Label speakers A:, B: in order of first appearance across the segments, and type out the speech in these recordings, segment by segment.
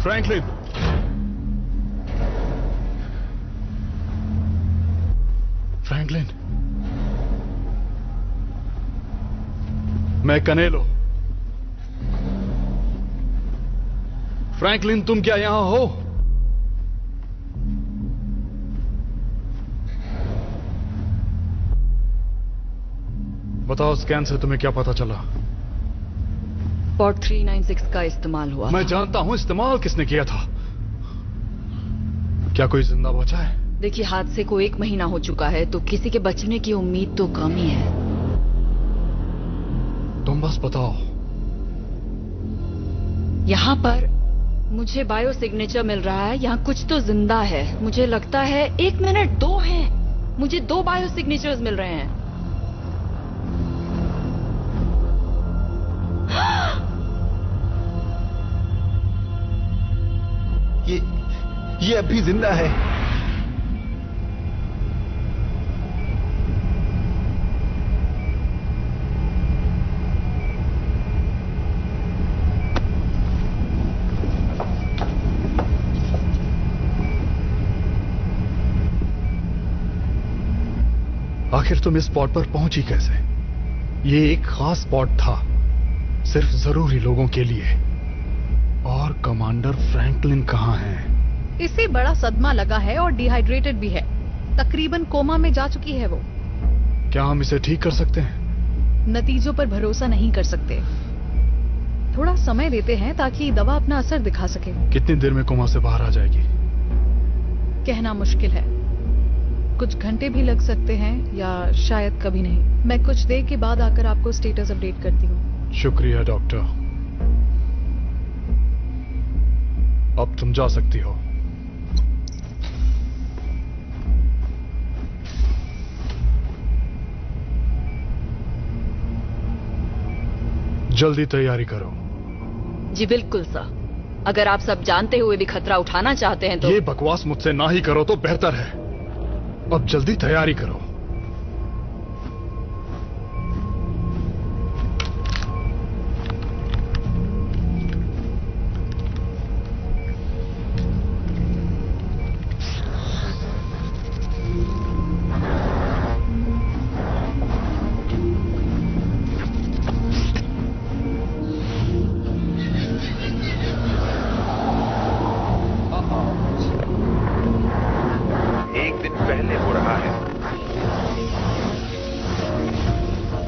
A: Franklin, Franklin, मैं कनेलो। Franklin, तुम क्या यहां हो? बताओ, स्कैन से तुम्हें क्या पता चला?
B: पॉट 396 का इस्तेमाल हुआ।
A: मैं जानता हूं इस्तेमाल किसने किया था। क्या कोई जिंदा बचा है?
B: देखिए, हादसे को 1 महीना हो चुका है, तो किसी के बचने की उम्मीद तो कम ही है।
A: तुम बस बताओ।
B: यहाँ पर मुझे बायो सिग्नेचर मिल रहा है, यहाँ कुछ तो जिंदा है। मुझे लगता है 1 मिनट 2 हैं। मुझे 2 बायो सिग्नेचर्स मिल रहे हैं।
C: ये अभी जिंदा है।
A: आखिर तुम इस स्पॉट पर पहुंची कैसे? ये एक खास स्पॉट था, सिर्फ जरूरी लोगों के लिए। और कमांडर फ्रैंकलिन कहाँ हैं?
D: इसे बड़ा सदमा लगा है और डिहाइड्रेटेड भी है। तकरीबन कोमा में जा चुकी है वो।
A: क्या हम इसे ठीक कर सकते हैं?
D: नतीजों पर भरोसा नहीं कर सकते। थोड़ा समय देते हैं ताकि दवा अपना असर दिखा सके।
A: कितनी देर में कोमा से बाहर आ जाएगी?
D: कहना मुश्किल है। कुछ घंटे भी लग सकते हैं या शायद कभी नहीं। मैं कुछ देर के बाद आकर आपको स्टेटस अपडेट करती हूँ।
A: शुक्रिया डॉक्टर। अब तुम जा सकती हो। जल्दी तैयारी करो।
B: जी बिल्कुल सर। अगर आप सब जानते हुए भी खतरा उठाना चाहते हैं तो।
A: ये बकवास मुझसे ना ही करो तो बेहतर है। अब जल्दी तैयारी करो।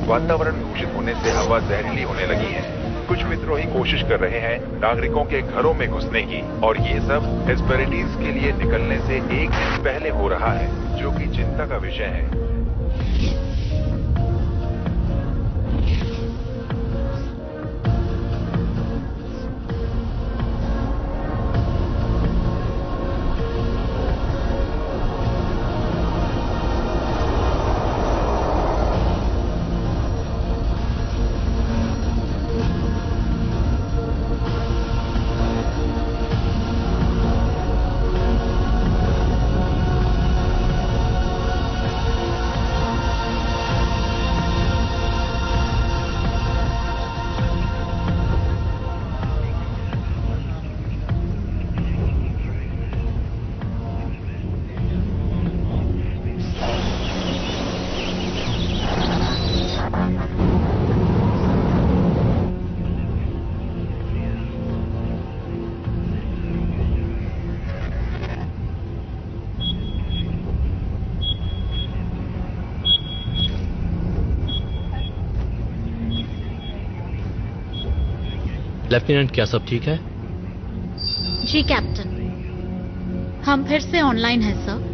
E: वातावरण दूषित होने से हवा जहरीली होने लगी है। कुछ विद्रोही कोशिश कर रहे हैं नागरिकों के घरों में घुसने की, और ये सब हेस्पेरिडीज के लिए निकलने से 1 दिन पहले हो रहा है, जो कि चिंता का विषय है।
F: लेफ्टिनेंट, क्या सब ठीक है?
G: जी कैप्टन, हम फिर से ऑनलाइन हैं सर।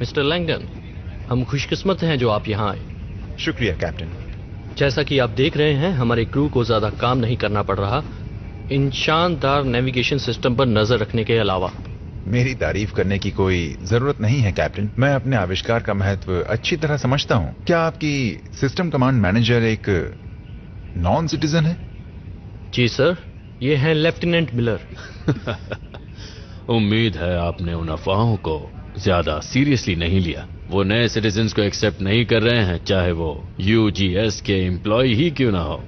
F: मिस्टर लैंगडन, हम खुशकिस्मत हैं जो आप यहाँ आए।
C: शुक्रिया कैप्टन।
F: जैसा कि आप देख रहे हैं, हमारे क्रू को ज्यादा काम नहीं करना पड़ रहा इन शानदार नेविगेशन सिस्टम पर नजर रखने के अलावा।
C: मेरी तारीफ करने की कोई जरूरत नहीं है कैप्टन। मैं अपने आविष्कार का महत्व अच्छी तरह समझता हूँ। क्या आपकी सिस्टम कमांड मैनेजर एक नॉन सिटीजन है?
F: जी सर, ये हैं लेफ्टिनेंट मिलर।
H: उम्मीद है आपने उन अफवाहों को ज्यादा सीरियसली नहीं लिया। वो नए सिटीजन्स को एक्सेप्ट नहीं कर रहे हैं, चाहे वो यूजीएस के एम्प्लॉय ही क्यों ना हो।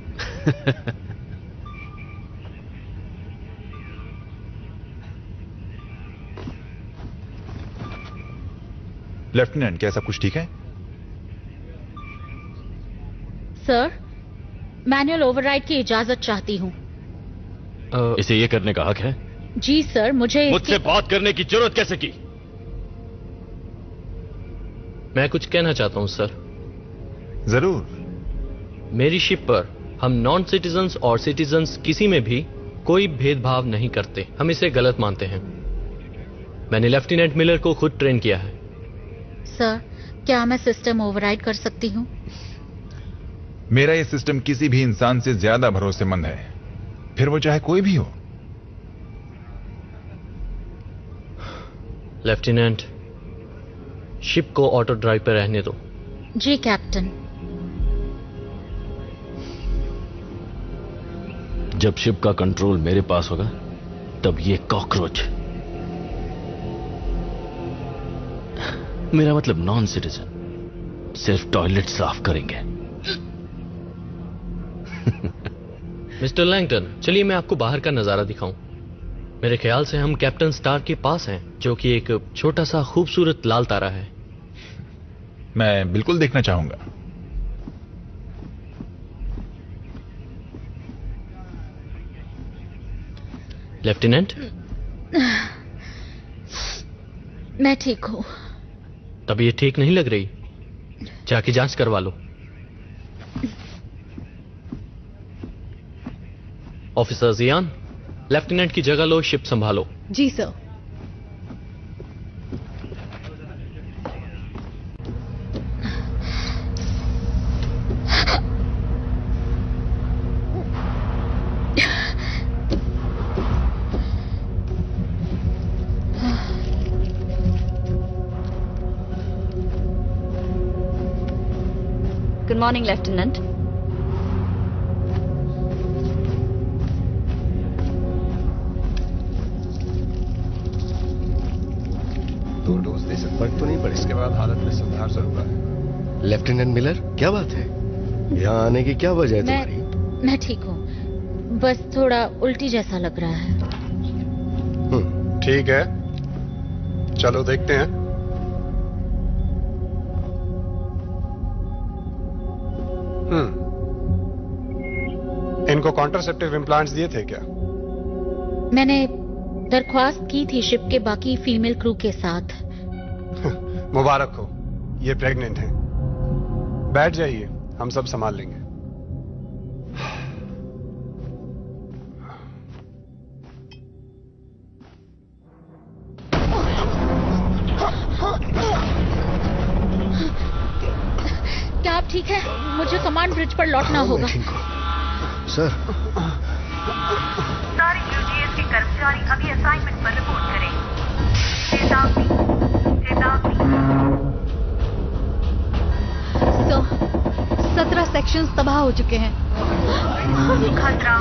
C: लेफ्टिनेंट, क्या सब कुछ ठीक है?
G: सर, मैनुअल ओवरराइड की इजाजत चाहती हूँ।
H: इसे ये करने का हक है?
G: जी सर, मुझे
H: मुझसे बात करने की जरूरत कैसे की?
F: मैं कुछ कहना चाहता हूं सर।
C: जरूर।
F: मेरी शिप पर हम नॉन सिटीजन्स और सिटीजन्स किसी में भी कोई भेदभाव नहीं करते। हम इसे गलत मानते हैं। मैंने लेफ्टिनेंट मिलर को खुद ट्रेन किया है।
G: सर, क्या मैं सिस्टम ओवरराइड कर सकती हूँ?
C: मेरा ये सिस्टम किसी भी इंसान से ज्यादा भरोसेमंद है, फिर वो चाहे कोई भी हो।
F: लेफ्टिनेंट, शिप को ऑटो ड्राइव पर रहने दो।
G: जी कैप्टन।
H: जब शिप का कंट्रोल मेरे पास होगा, तब ये कॉकरोच, मेरा मतलब नॉन सिटीजन, सिर्फ टॉयलेट साफ करेंगे।
F: मिस्टर लैंगटन, चलिए मैं आपको बाहर का नजारा दिखाऊं। मेरे ख्याल से हम कैप्टन स्टार के पास हैं, जो कि एक छोटा सा खूबसूरत लाल तारा है।
C: मैं बिल्कुल देखना चाहूंगा।
F: लेफ्टिनेंट,
G: मैं ठीक हूँ।
F: तबीयत ठीक नहीं लग रही, जाके जांच करवा लो। ऑफिसर जियान, लेफ्टिनेंट की जगह लो, शिप संभालो।
D: जी सर।
B: Good morning, Lieutenant.
I: दो डोज दे सकते, फर्क तो नहीं पड़े, इसके बाद हालत में सुधार जरूर आए। लेफ्टिनेंट मिलर, क्या बात है? यहाँ आने की क्या वजह है तुम्हारी?
G: मैं ठीक हूँ, बस थोड़ा उल्टी जैसा लग रहा है।
I: ठीक है, चलो देखते हैं। इनको कॉन्ट्रासेप्टिव इम्प्लांट्स दिए थे क्या?
G: मैंने दरख्वास्त की थी शिप के बाकी फीमेल क्रू के साथ।
I: मुबारक हो, ये प्रेग्नेंट हैं। बैठ जाइए, हम सब संभाल लेंगे।
G: क्या आप ठीक है? मुझे कमांड ब्रिज पर लौटना होगा।
I: सर,
J: सारे यूजीएस के कर्मचारी अभी असाइनमेंट पर रिपोर्ट करें। चेतावनी, चेतावनी।
D: 17 सेक्शंस तबाह हो चुके हैं।
J: खतरा।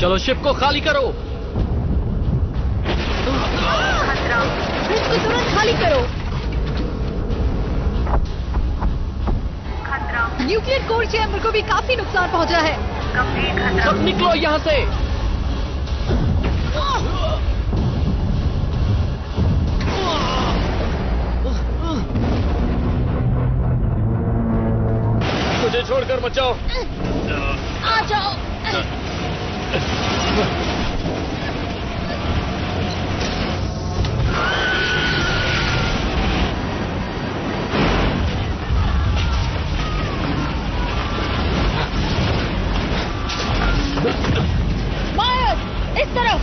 F: चलो शिप को खाली करो।
J: खतरा।
D: ब्रिज को तुरंत खाली करो।
J: खतरा।
D: न्यूक्लियर कोर चैम्बर को भी काफी नुकसान पहुंचा है।
J: गंभीर खतरा।
F: सब निकलो यहाँ से।
H: मुझे छोड़कर बचाओ।
G: आ जाओ। मायर, इस तरफ।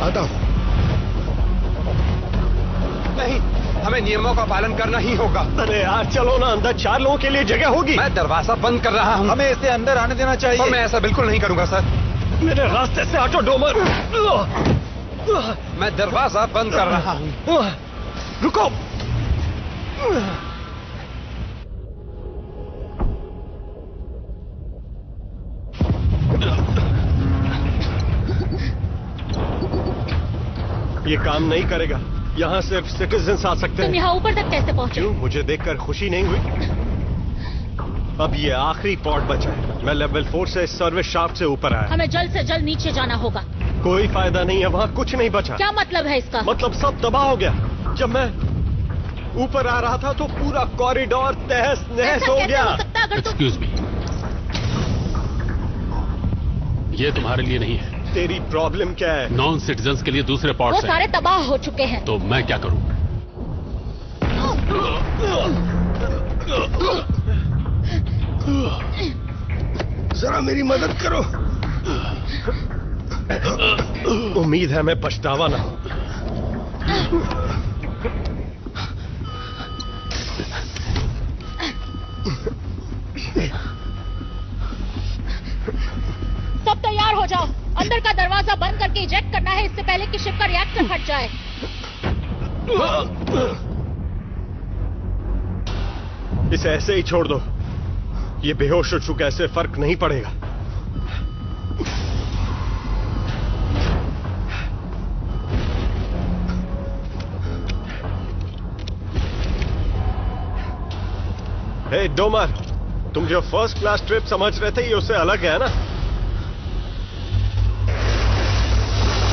I: आता हूं। नहीं, हमें नियमों का पालन करना ही होगा।
H: अरे यार चलो ना, अंदर 4 लोगों के लिए जगह होगी।
I: मैं दरवाजा बंद कर रहा हूं।
C: हमें इसे अंदर आने देना चाहिए।
I: और मैं ऐसा बिल्कुल नहीं करूंगा सर।
H: मेरे रास्ते से हटो डोमर।
I: मैं दरवाजा बंद कर रहा हूं।
H: रुको।
I: ये काम नहीं करेगा। यहाँ सिर्फ सिटीजन्स आ सकते
G: तुम
I: हैं।
G: यहाँ ऊपर तक कैसे पहुँचे?
I: क्यों? मुझे देखकर खुशी नहीं हुई? अब ये आखिरी पॉड बचा है। मैं लेवल 4 से सर्विस शाफ्ट से ऊपर आया।
G: हमें जल्द से जल्द नीचे जाना होगा।
I: कोई फायदा नहीं है, वहाँ कुछ नहीं बचा।
G: क्या मतलब है इसका?
I: मतलब सब तबाह हो गया। जब मैं ऊपर आ रहा था तो पूरा कॉरिडोर तहस नहस हो गया।
K: एक्सक्यूज मी, ये तुम्हारे लिए नहीं है।
I: तेरी प्रॉब्लम क्या है?
K: नॉन सिटीजन्स के लिए दूसरे
G: वो
K: पॉट्स हैं।
G: सारे तबाह हो चुके हैं।
K: तो मैं क्या करूं?
I: जरा मेरी मदद करो। उम्मीद है मैं पछतावा ना हो।
G: सब तैयार हो जाओ। अंदर का दरवाजा बंद करके इजेक्ट करना है इससे पहले कि शिप का रिएक्टर फट जाए।
I: इसे ऐसे ही छोड़ दो। ये बेहोश हो चुका है, इससे फर्क नहीं पड़ेगा। हे डोमर, तुम जो फर्स्ट क्लास ट्रिप समझ रहे थे ये उससे अलग है ना?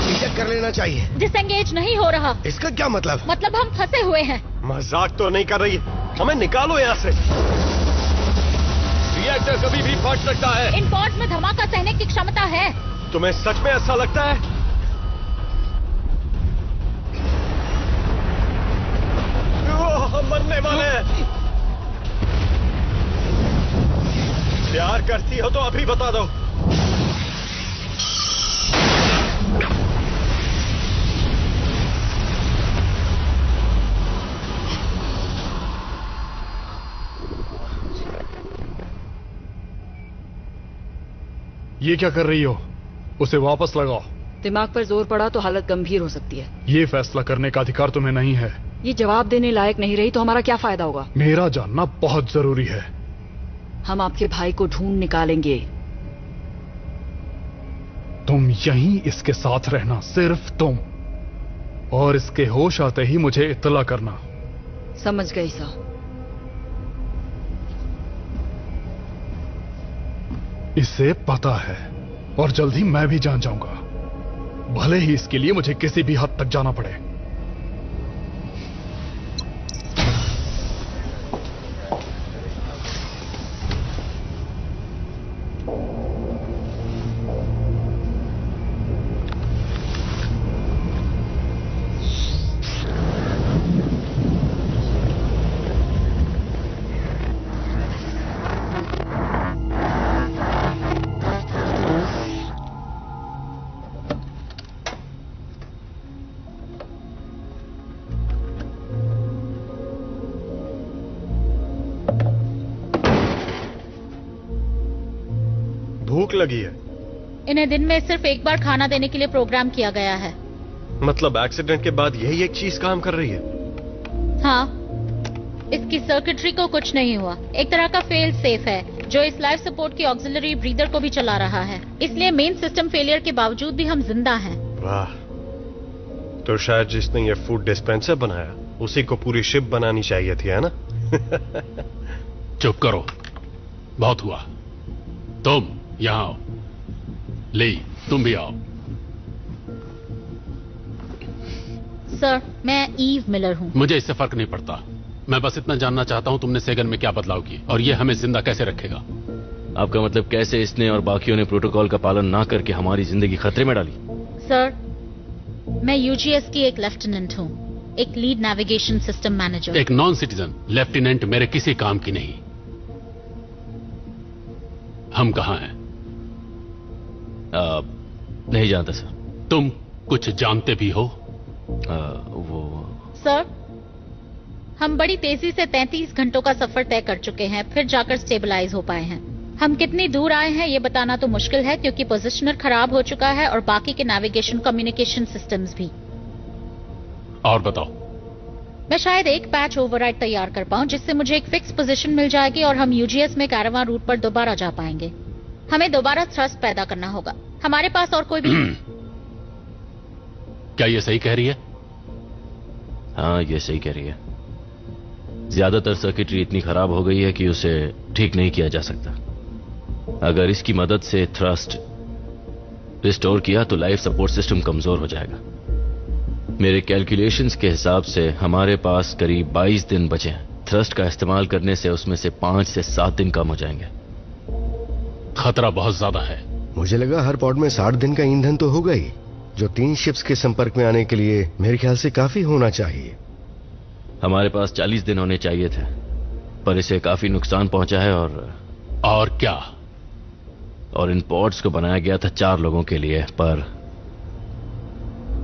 I: इजेक्ट कर लेना चाहिए।
G: डिसएंगेज नहीं हो रहा।
I: इसका क्या मतलब?
G: मतलब हम फंसे हुए हैं।
I: मजाक तो नहीं कर रही? हमें निकालो यहाँ से। रिएक्टर कभी भी फट सकता है।
G: इन पॉड्स में धमाका सहने की क्षमता है।
I: तुम्हें सच में ऐसा लगता है? हम मरने वाले हैं। प्यार करती हो तो अभी बता दो।
A: ये क्या कर रही हो? उसे वापस लगाओ।
B: दिमाग पर जोर पड़ा तो हालत गंभीर हो सकती है।
A: ये फैसला करने का अधिकार तुम्हें नहीं है।
B: ये जवाब देने लायक नहीं रही तो हमारा क्या फायदा होगा?
A: मेरा जानना बहुत जरूरी है।
B: हम आपके भाई को ढूंढ निकालेंगे।
A: तुम यहीं इसके साथ रहना, सिर्फ तुम, और इसके होश आते ही मुझे इत्तला करना।
B: समझ गई सर।
A: इसे पता है और जल्द ही मैं भी जान जाऊंगा, भले ही इसके लिए मुझे किसी भी हद तक जाना पड़े।
I: भूख लगी है।
G: इन्हें दिन में सिर्फ एक बार खाना देने के लिए प्रोग्राम किया गया है।
I: मतलब एक्सीडेंट के बाद यही एक चीज काम कर रही है?
G: हाँ, इसकी सर्किटरी को कुछ नहीं हुआ। एक तरह का फेल सेफ है जो इस लाइफ सपोर्ट की ऑक्सिलरी ब्रीदर को भी चला रहा है। इसलिए मेन सिस्टम फेलियर के बावजूद भी हम जिंदा हैं।
I: वाह, तो शायद जिसने ये फूड डिस्पेंसर बनाया उसी को पूरी शिप बनानी चाहिए थी, है ना?
K: चुप करो, बहुत हुआ। तुम यहां आओ। ली, तुम भी आओ।
G: सर, मैं ईव मिलर हूँ।
K: मुझे इससे फर्क नहीं पड़ता। मैं बस इतना जानना चाहता हूं तुमने सेगन में क्या बदलाव किए और ये हमें जिंदा कैसे रखेगा।
H: आपका मतलब कैसे इसने और बाकियों ने प्रोटोकॉल का पालन ना करके हमारी जिंदगी खतरे में डाली?
G: सर, मैं यूजीएस की एक लेफ्टिनेंट हूँ, एक लीड नेविगेशन सिस्टम मैनेजर।
K: एक नॉन सिटीजन लेफ्टिनेंट मेरे किसी काम की नहीं। हम कहाँ हैं?
H: नहीं जानता सर।
K: तुम कुछ जानते भी हो?
H: वो
G: सर, हम बड़ी तेजी से 33 घंटों का सफर तय कर चुके हैं, फिर जाकर स्टेबलाइज हो पाए हैं। हम कितनी दूर आए हैं ये बताना तो मुश्किल है क्योंकि पोजीशनर खराब हो चुका है और बाकी के नेविगेशन कम्युनिकेशन सिस्टम्स भी।
K: और बताओ।
G: मैं शायद एक पैच ओवरराइड तैयार कर पाऊं जिससे मुझे एक फिक्स पोजीशन मिल जाएगी और हम यूजीएस में कैरावान रूट पर दोबारा जा पाएंगे। हमें दोबारा थ्रस्ट पैदा करना होगा। हमारे पास और कोई भी
K: क्या ये सही कह रही है?
H: हाँ, ये सही कह रही है। ज्यादातर सर्किटरी इतनी खराब हो गई है कि उसे ठीक नहीं किया जा सकता। अगर इसकी मदद से थ्रस्ट रिस्टोर किया तो लाइफ सपोर्ट सिस्टम कमजोर हो जाएगा। मेरे कैलकुलेशंस के हिसाब से हमारे पास करीब 22 दिन बचे हैं। थ्रस्ट का इस्तेमाल करने से उसमें से 5 से 7 दिन कम हो जाएंगे।
K: खतरा बहुत ज्यादा है।
I: मुझे लगा हर पॉड में 60 दिन का ईंधन तो होगा ही, जो 3 शिप्स के संपर्क में आने के लिए मेरे ख्याल से काफी होना चाहिए।
H: हमारे पास 40 दिन होने चाहिए थे, पर इसे काफी नुकसान पहुंचा है।
K: और क्या?
H: और इन पॉड्स को बनाया गया था 4 लोगों के लिए, पर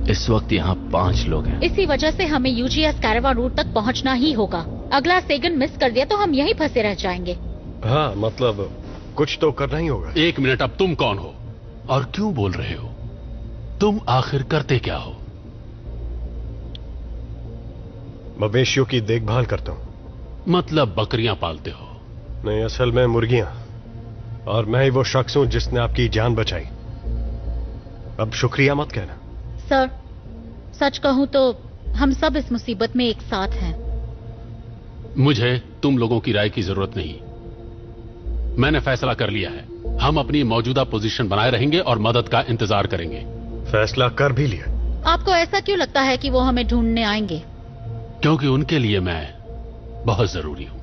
H: इस वक्त यहाँ 5 लोग हैं।
G: इसी वजह से हमें यूजीएस कैरावान रूट तक पहुंचना ही होगा। अगला सेगन मिस कर दिया तो हम यहीं फंसे रह जाएंगे।
I: हाँ, मतलब कुछ तो करना ही होगा।
K: 1 मिनट, अब तुम कौन हो और क्यों बोल रहे हो? तुम आखिर करते क्या हो?
L: मवेशियों की देखभाल करता हूं।
K: मतलब बकरियां पालते हो?
L: नहीं, असल में मुर्गियां। और मैं ही वो शख्स हूं जिसने आपकी जान बचाई। अब शुक्रिया मत कहना।
G: सर, सच कहूं तो हम सब इस मुसीबत में एक साथ हैं।
K: मुझे तुम लोगों की राय की जरूरत नहीं। मैंने फैसला कर लिया है। हम अपनी मौजूदा पोजीशन बनाए रहेंगे और मदद का इंतजार करेंगे।
L: फैसला कर भी लिया।
G: आपको ऐसा क्यों लगता है कि वो हमें ढूंढने आएंगे?
K: क्योंकि उनके लिए मैं बहुत जरूरी हूं।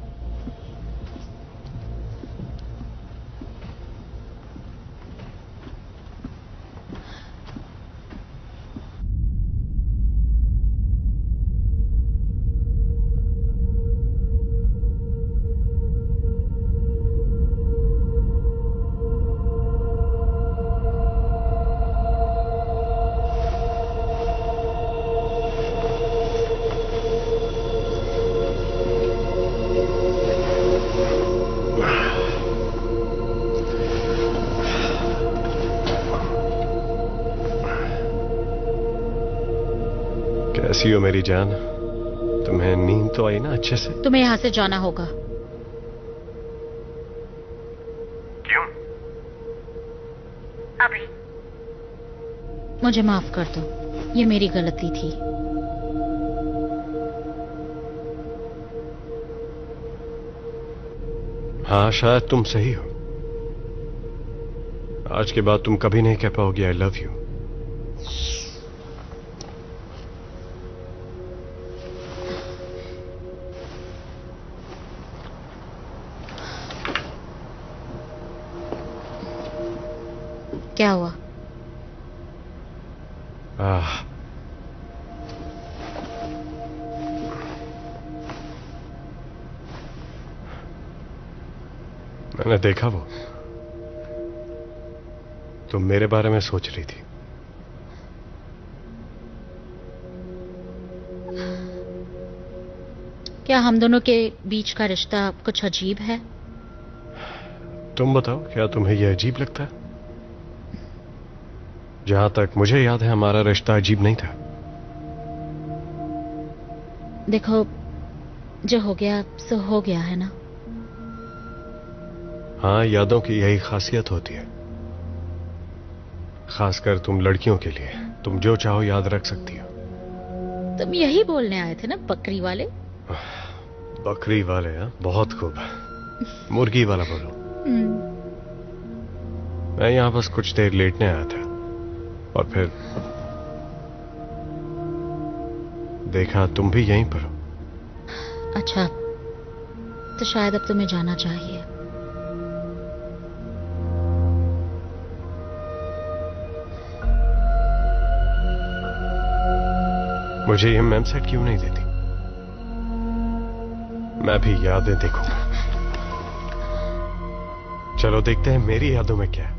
L: कैसी हो मेरी जान? तुम्हें नींद तो आई ना अच्छे से?
G: तुम्हें यहाँ से जाना होगा।
J: क्यों? अभी?
G: मुझे माफ कर दो, ये मेरी गलती थी।
L: हाँ, शायद तुम सही हो। आज के बाद तुम कभी नहीं कह पाओगी आई लव यू।
G: क्या हुआ?
L: मैंने देखा वो तुम मेरे बारे में सोच रही थी।
G: क्या हम दोनों के बीच का रिश्ता कुछ अजीब है?
L: तुम बताओ, क्या तुम्हें यह अजीब लगता है? जहां तक मुझे याद है हमारा रिश्ता अजीब नहीं था।
G: देखो, जो हो गया सो हो गया है ना।
L: हाँ, यादों की यही खासियत होती है, खासकर तुम लड़कियों के लिए। तुम जो चाहो याद रख सकती हो।
G: तुम यही बोलने आए थे ना, बकरी वाले?
L: बकरी वाले? हाँ, बहुत खूब। मुर्गी वाला बोलो। मैं यहां बस कुछ देर लेटने आया था और फिर देखा तुम भी यहीं पर हो।
G: अच्छा, तो शायद अब तुम्हें जाना चाहिए।
L: मुझे ये मेम सेट क्यों नहीं देती? मैं भी यादें देखूंगा। चलो देखते हैं मेरी यादों में क्या है।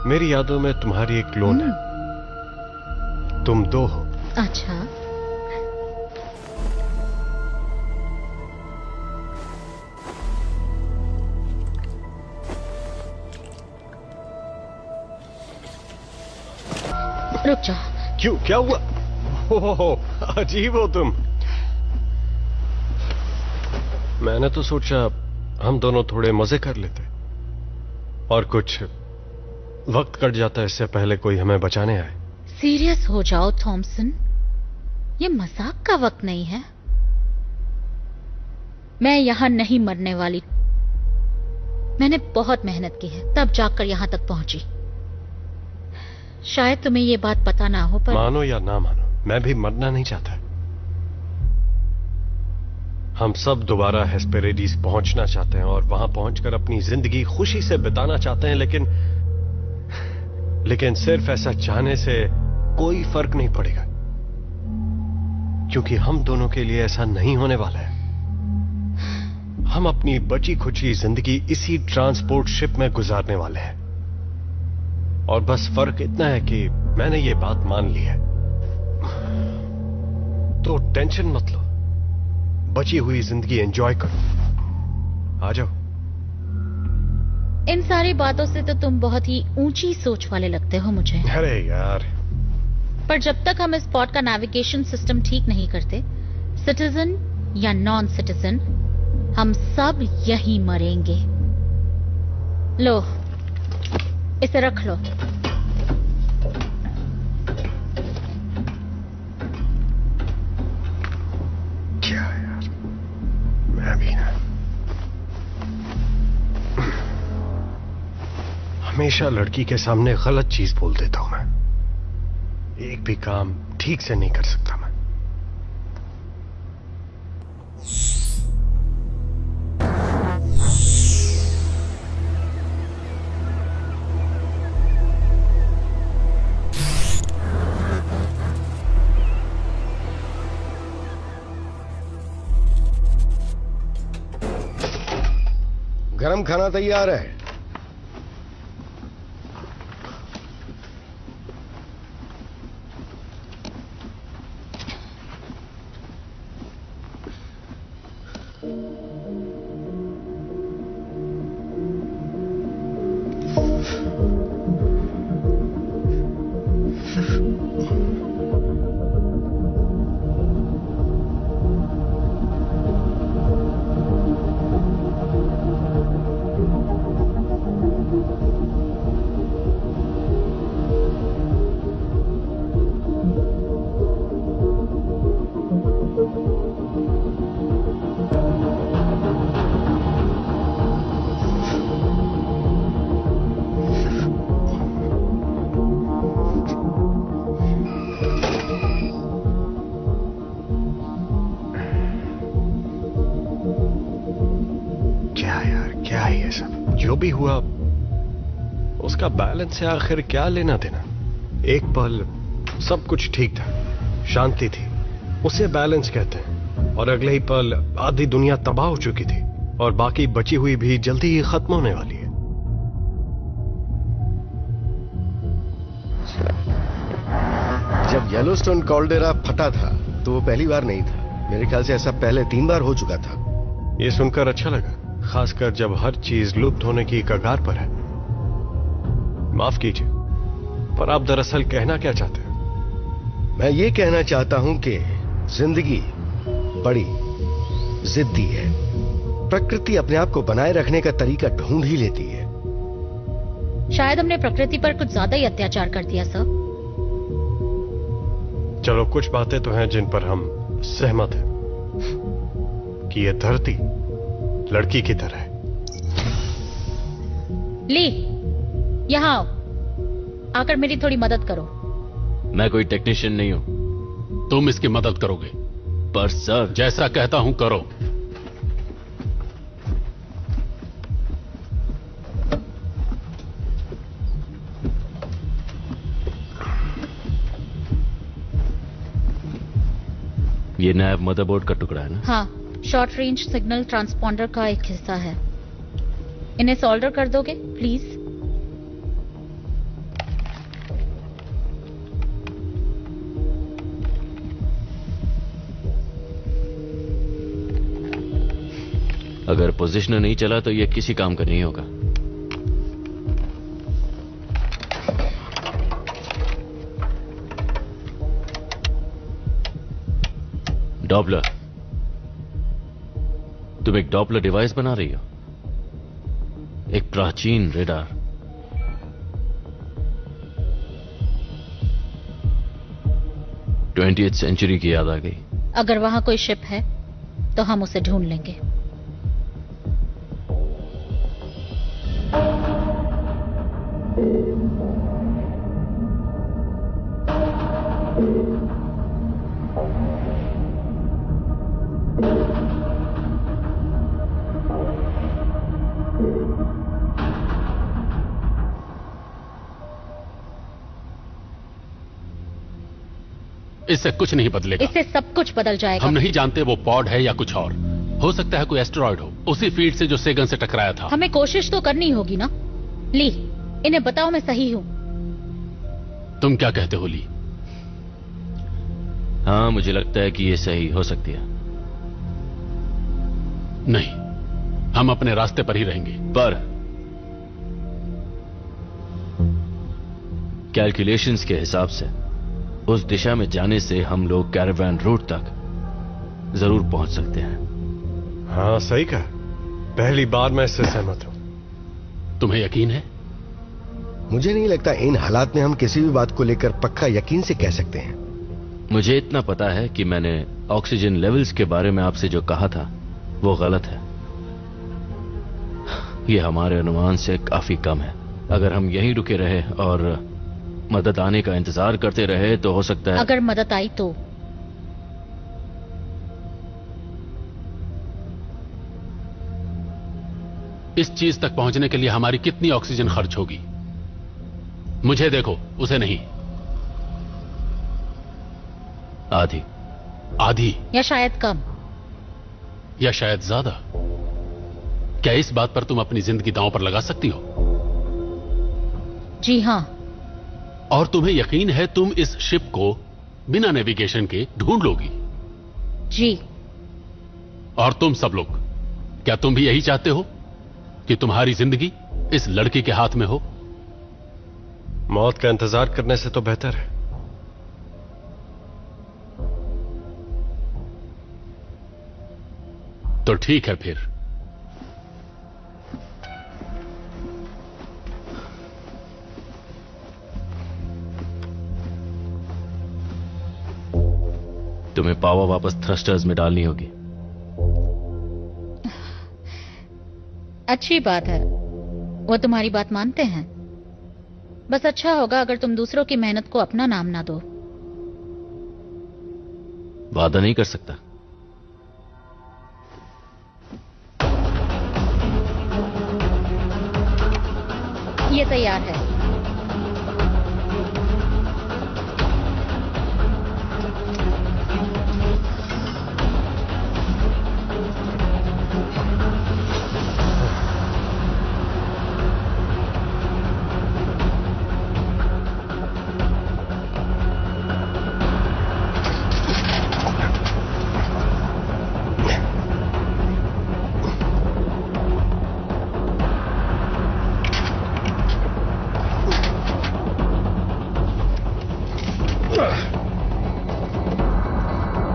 L: मेरी यादों में तुम्हारी एक क्लोन है। तुम 2 हो।
G: अच्छा, रुक जाओ।
L: क्यों, क्या हुआ? ओहो, अजीब हो तुम। मैंने तो सोचा हम दोनों थोड़े मजे कर लेते और कुछ वक्त कट जाता है इससे पहले कोई हमें बचाने आए।
G: सीरियस हो जाओ थॉमसन, ये मजाक का वक्त नहीं है। मैं यहां नहीं मरने वाली। मैंने बहुत मेहनत की है, तब जाकर यहां तक पहुंची। शायद तुम्हें ये बात पता ना हो, पर
L: मानो या ना मानो, मैं भी मरना नहीं चाहता। हम सब दोबारा हेस्पेरेडिस पहुंचना चाहते हैं और वहां पहुंचकर अपनी जिंदगी खुशी से बिताना चाहते हैं, लेकिन सिर्फ ऐसा चाहने से कोई फर्क नहीं पड़ेगा, क्योंकि हम दोनों के लिए ऐसा नहीं होने वाला है। हम अपनी बची खुची जिंदगी इसी ट्रांसपोर्ट शिप में गुजारने वाले हैं, और बस फर्क इतना है कि मैंने ये बात मान ली है। तो टेंशन मत लो, बची हुई जिंदगी एंजॉय करो। आ जाओ।
G: इन सारी बातों से तो तुम बहुत ही ऊंची सोच वाले लगते हो मुझे।
L: अरे यार,
G: पर जब तक हम इस स्पॉट का नेविगेशन सिस्टम ठीक नहीं करते, सिटीजन या नॉन सिटीजन, हम सब यहीं मरेंगे। लो, इसे रख लो।
L: क्या यार, मैं भी ना हमेशा लड़की के सामने गलत चीज बोल देता हूं। मैं एक भी काम ठीक से नहीं कर सकता। मैं
I: गरम खाना तैयार है। जो भी हुआ उसका बैलेंस से आखिर क्या लेना देना। एक पल सब कुछ ठीक था, शांति थी, उसे बैलेंस कहते हैं, और अगले ही पल आधी दुनिया तबाह हो चुकी थी और बाकी बची हुई भी जल्दी ही खत्म होने वाली है। जब येलोस्टोन कॉल्डेरा फटा था तो वो पहली बार नहीं था। मेरे ख्याल से ऐसा पहले 3 बार हो चुका था।
L: ये सुनकर अच्छा लगा, खासकर जब हर चीज लुप्त होने की कगार पर है। माफ कीजिए, पर आप दरअसल कहना क्या चाहते हैं?
I: मैं ये कहना चाहता हूं कि जिंदगी बड़ी जिद्दी है। प्रकृति अपने आप को बनाए रखने का तरीका ढूंढ ही लेती है।
G: शायद हमने प्रकृति पर कुछ ज्यादा ही अत्याचार कर दिया सर।
L: चलो, कुछ बातें तो हैं जिन पर हम सहमत हैं कि यह धरती लड़की की तरह है।
G: ली, यहां आओ, आकर मेरी थोड़ी मदद करो।
H: मैं कोई टेक्नीशियन नहीं हूं।
K: तुम इसकी मदद करोगे?
H: पर सर,
K: जैसा कहता हूं करो।
H: ये नैब मदरबोर्ड का टुकड़ा है ना?
G: हाँ, शॉर्ट रेंज सिग्नल ट्रांसपॉन्डर का एक हिस्सा है। इन्हें सोल्डर कर दोगे प्लीज?
H: अगर पोजीशनर नहीं चला तो ये किसी काम का नहीं होगा। डॉपलर, तुम एक डॉपलर डिवाइस बना रही हो? एक प्राचीन रेडार। 20th सेंचुरी की याद आ गई।
G: अगर वहां कोई शिप है तो हम उसे ढूंढ लेंगे।
K: इससे कुछ नहीं बदलेगा।
G: इससे सब कुछ बदल जाएगा।
K: हम नहीं जानते वो पॉड है या कुछ और। हो सकता है कोई एस्टेरॉयड हो, उसी फील्ड से जो सेगन से टकराया था।
G: हमें कोशिश तो करनी होगी ना। ली, इन्हें बताओ मैं सही हूं।
K: तुम क्या कहते हो ली?
H: हाँ, मुझे लगता है कि ये सही हो सकती है।
K: नहीं, हम अपने रास्ते पर ही रहेंगे।
H: पर कैलकुलेशंस के हिसाब से उस दिशा में जाने से हम लोग कैरावान रूट तक जरूर पहुंच सकते हैं।
L: हाँ, सही कहा। पहली बार मैं इससे सहमत हूं।
K: तुम्हें यकीन है?
M: मुझे नहीं लगता इन हालात में हम किसी भी बात को लेकर पक्का यकीन से कह सकते हैं।
H: मुझे इतना पता है कि मैंने ऑक्सीजन लेवल्स के बारे में आपसे जो कहा था वो गलत है। ये हमारे अनुमान से काफी कम है। अगर हम यहीं रुके रहे और मदद आने का इंतजार करते रहे तो हो सकता है।
G: अगर मदद आई तो
K: इस चीज तक पहुंचने के लिए हमारी कितनी ऑक्सीजन खर्च होगी? मुझे देखो, उसे नहीं।
H: आधी।
K: आधी
G: या शायद कम,
K: या शायद ज्यादा। क्या इस बात पर तुम अपनी जिंदगी दांव पर लगा सकती हो?
G: जी हां।
K: और तुम्हें यकीन है तुम इस शिप को बिना नेविगेशन के ढूंढ लोगी?
G: जी।
K: और तुम सब लोग, क्या तुम भी यही चाहते हो कि तुम्हारी जिंदगी इस लड़की के हाथ में हो?
L: मौत का इंतजार करने से तो बेहतर है।
K: तो ठीक है फिर।
H: तुम्हें पावर वापस थ्रस्टर्स में डालनी होगी।
G: अच्छी बात है, वो तुम्हारी बात मानते हैं। बस अच्छा होगा अगर तुम दूसरों की मेहनत को अपना नाम ना दो।
H: वादा नहीं कर सकता।
G: ये तैयार है।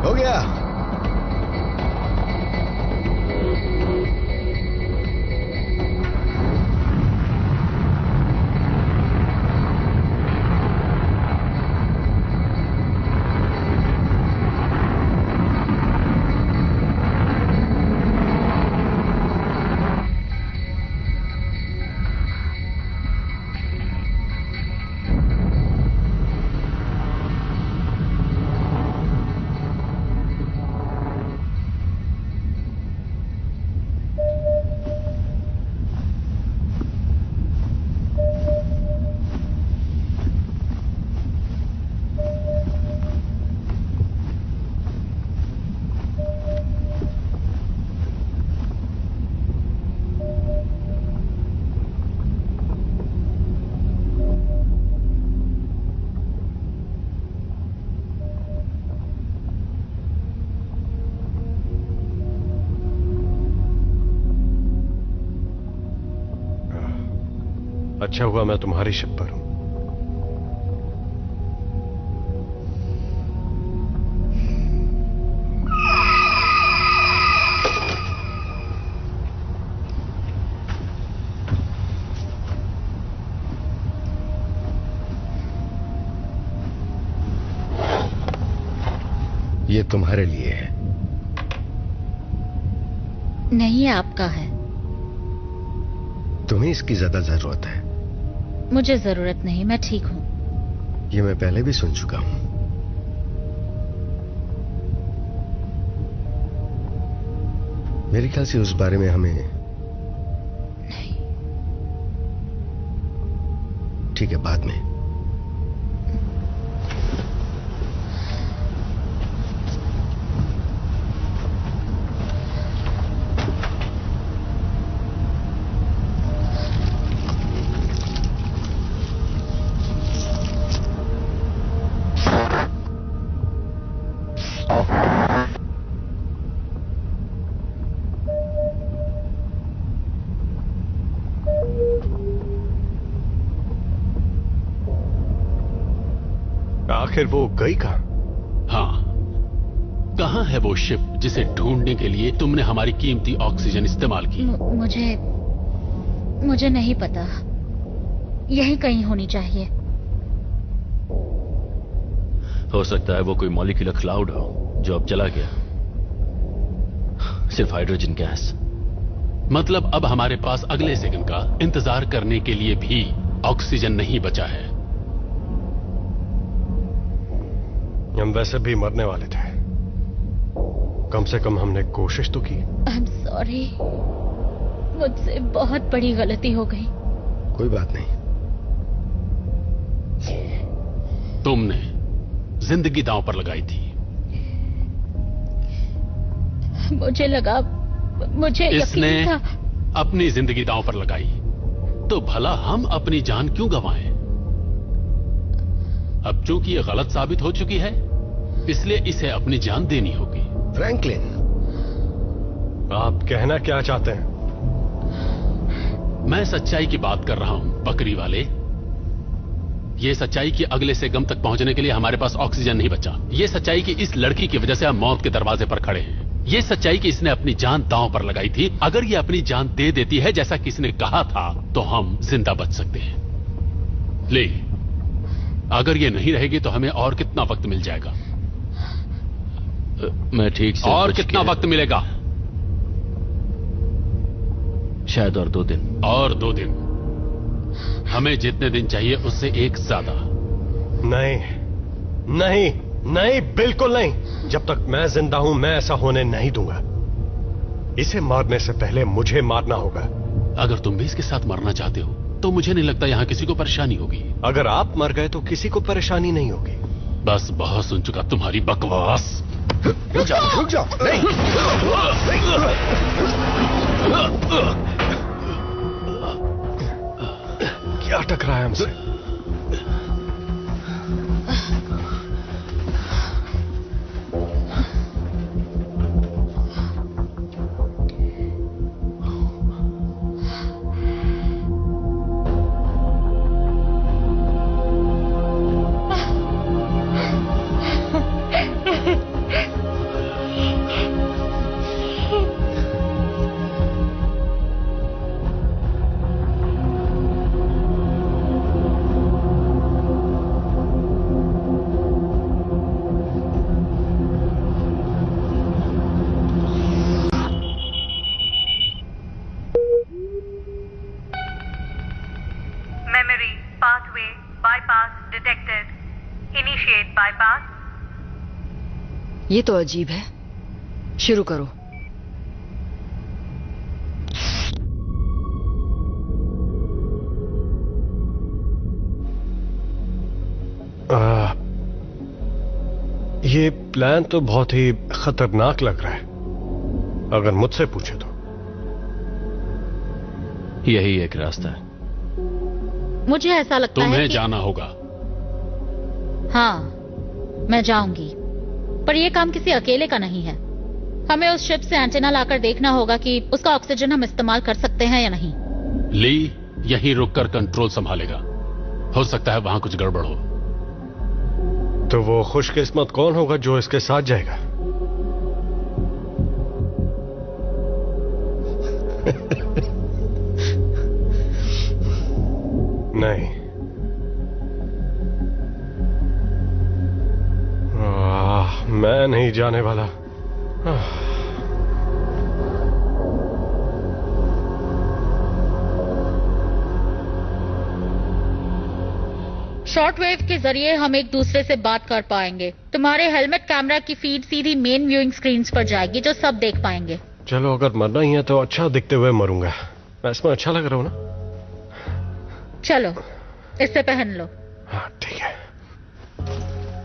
M: हो गया।
L: अच्छा हुआ मैं तुम्हारी शिप पर हूं।
M: ये तुम्हारे लिए है।
G: नहीं, आपका है।
M: तुम्हें इसकी ज्यादा जरूरत है।
G: मुझे जरूरत नहीं, मैं ठीक हूं।
M: ये मैं पहले भी सुन चुका हूं। मेरे ख्याल से उस बारे में हमें
G: नहीं।
M: ठीक है, बाद में।
L: आखिर वो गई कहां?
K: हाँ, कहां है वो शिप जिसे ढूंढने के लिए तुमने हमारी कीमती ऑक्सीजन इस्तेमाल की?
G: मुझे नहीं पता। यहीं कहीं होनी चाहिए।
H: हो सकता है वो कोई मॉलिक्यूलर क्लाउड हो जो अब चला गया। सिर्फ हाइड्रोजन गैस।
K: मतलब अब हमारे पास अगले सेकंड का इंतजार करने के लिए भी ऑक्सीजन नहीं बचा है।
L: हम वैसे भी मरने वाले थे। कम से कम हमने कोशिश तो की।
G: आई एम सॉरी, मुझसे बहुत बड़ी गलती हो गई।
M: कोई बात नहीं।
K: तुमने जिंदगी दांव पर लगाई थी।
G: मुझे लगा, मुझे
K: इसने
G: यकीन था।
K: अपनी जिंदगी दांव पर लगाई, तो भला हम अपनी जान क्यों गंवाएं? अब चूंकि ये गलत साबित हो चुकी है, इसलिए इसे अपनी जान देनी होगी।
M: फ्रैंकलिन,
L: आप कहना क्या चाहते हैं?
K: मैं सच्चाई की बात कर रहा हूं, बकरी वाले। ये सच्चाई कि अगले से गम तक पहुंचने के लिए हमारे पास ऑक्सीजन नहीं बचा। ये सच्चाई कि इस लड़की की वजह से हम मौत के दरवाजे पर खड़े हैं। ये सच्चाई कि इसने अपनी जान दांव पर लगाई थी। अगर ये अपनी जान दे देती है जैसा कि इसने कहा था, तो हम जिंदा बच सकते हैं। ले, अगर ये नहीं रहेगी तो हमें और कितना वक्त मिल जाएगा?
H: मैं ठीक से
K: और कितना वक्त मिलेगा?
H: शायद और 2 दिन।
K: और 2 दिन? हमें जितने दिन चाहिए उससे एक ज्यादा।
L: नहीं, नहीं, नहीं, बिल्कुल नहीं। जब तक मैं जिंदा हूं, मैं ऐसा होने नहीं दूंगा। इसे मारने से पहले मुझे मारना होगा।
K: अगर तुम भी इसके साथ मरना चाहते हो, तो मुझे नहीं लगता यहां किसी को परेशानी होगी।
L: अगर आप मर गए तो किसी को परेशानी नहीं होगी।
K: बस बहुत सुन चुका तुम्हारी बकवास।
M: रुक जाओ, रुक जाओ। नहीं।
L: क्या टकराया हमसे?
J: Memory pathway bypass detected. Initiate bypass.
B: ये तो अजीब है। शुरू करो।
L: ये प्लान तो बहुत ही खतरनाक लग रहा है, अगर मुझसे पूछे तो।
H: यही एक रास्ता है।
G: मुझे ऐसा लगता है
K: तुम्हें
G: कि
K: जाना होगा।
G: हाँ, मैं जाऊंगी, पर यह काम किसी अकेले का नहीं है। हमें उस शिप से एंटेना लाकर देखना होगा कि उसका ऑक्सीजन हम इस्तेमाल कर सकते हैं या नहीं।
K: ली यहीं रुककर कंट्रोल संभालेगा। हो सकता है वहां कुछ गड़बड़ हो।
L: तो वो खुशकिस्मत कौन होगा जो इसके साथ जाएगा? नहीं, मैं नहीं जाने वाला।
G: शॉर्टवेव के जरिए हम एक दूसरे से बात कर पाएंगे। तुम्हारे हेलमेट कैमरा की फीड सीधी मेन व्यूइंग स्क्रीन्स पर जाएगी, जो सब देख पाएंगे।
L: चलो, अगर मरना ही है तो अच्छा दिखते हुए मरूंगा। मैं इसमें अच्छा लग रहा हूं ना?
G: चलो, इसे पहन लो।
L: हाँ ठीक है।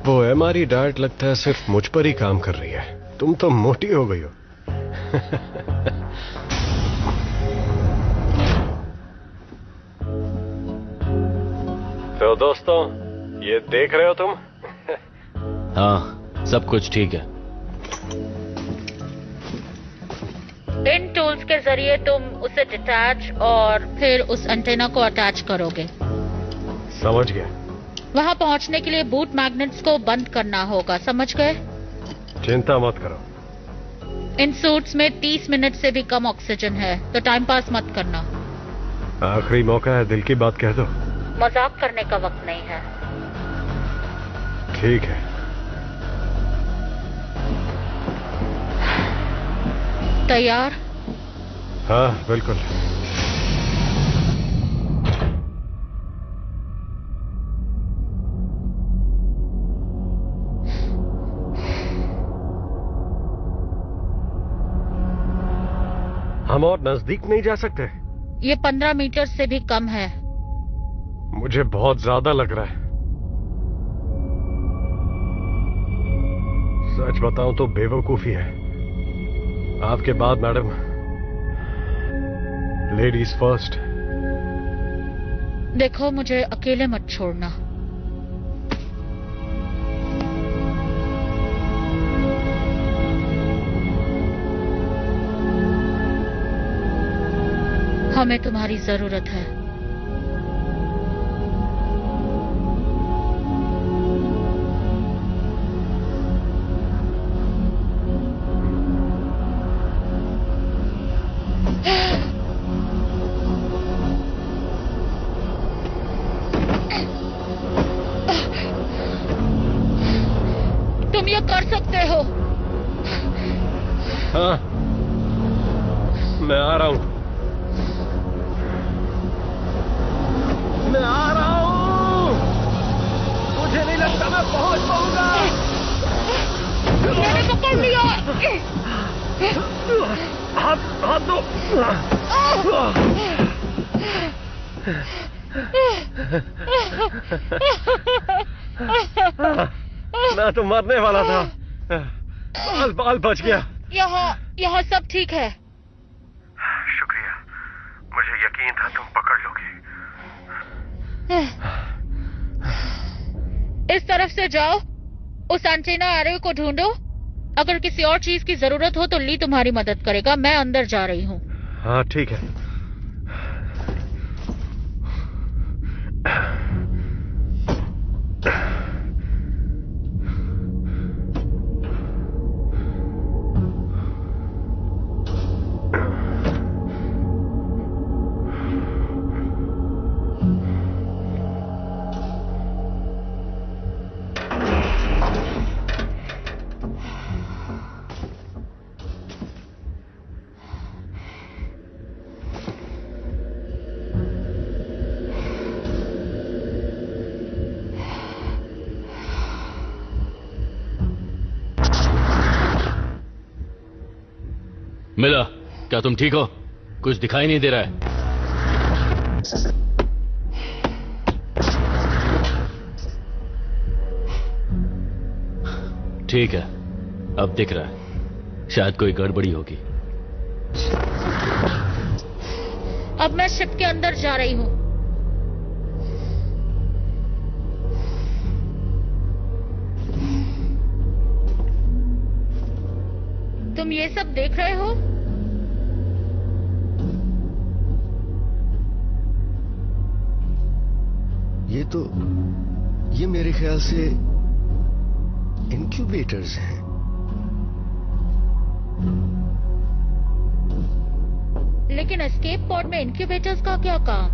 L: वो एमआरई डाइट लगता है सिर्फ मुझ पर ही काम कर रही है। तुम तो मोटी हो गई हो। तो दोस्तों, ये देख रहे हो तुम?
H: हाँ, सब कुछ ठीक है।
G: इन टूल्स के जरिए तुम उसे डिटैच और फिर उस एंटेना को अटैच करोगे।
L: समझ गया।
G: वहां पहुंचने के लिए बूट मैग्नेट्स को बंद करना होगा, समझ गए?
L: चिंता मत करो।
G: इन सूट्स में 30 मिनट से भी कम ऑक्सीजन है, तो टाइम पास मत करना।
L: आखिरी मौका है, दिल की बात कह दो।
G: मजाक करने का वक्त नहीं है।
L: ठीक है।
G: तैयार?
L: हाँ बिल्कुल। हम और नजदीक नहीं जा सकते?
G: ये 15 मीटर से भी कम है।
L: मुझे बहुत ज्यादा लग रहा है। सच बताऊं तो बेवकूफी है। आपके बाद मैडम। Ladies first.
G: देखो, मुझे अकेले मत छोड़ना। हमें तुम्हारी जरूरत है। तुम ये कर सकते हो।
L: हाँ, मैं आ रहा हूं। मैं आ रहा हूं। मुझे नहीं लगता मैं पहुंच पाऊंगा।
G: मैंने पकड़ लिया।
L: हाथ दो। मैं तो मरने वाला था। बाल बच गया।
G: यहाँ सब ठीक है।
L: शुक्रिया, मुझे यकीन था तुम पकड़ लोगे।
G: इस तरफ से जाओ, उस एंटेना एरो को ढूंढो। अगर किसी और चीज की जरूरत हो तो ली तुम्हारी मदद करेगा। मैं अंदर जा रही हूँ।
L: हाँ ठीक है।
H: मिला, क्या तुम ठीक हो? कुछ दिखाई नहीं दे रहा है। ठीक है, अब दिख रहा है। शायद कोई गड़बड़ी होगी।
G: अब मैं शिप के अंदर जा रही हूँ। तुम ये सब देख रहे हो?
M: ये मेरे ख्याल से इनक्यूबेटर्स हैं।
G: लेकिन एस्केप पॉड में इनक्यूबेटर्स का क्या काम?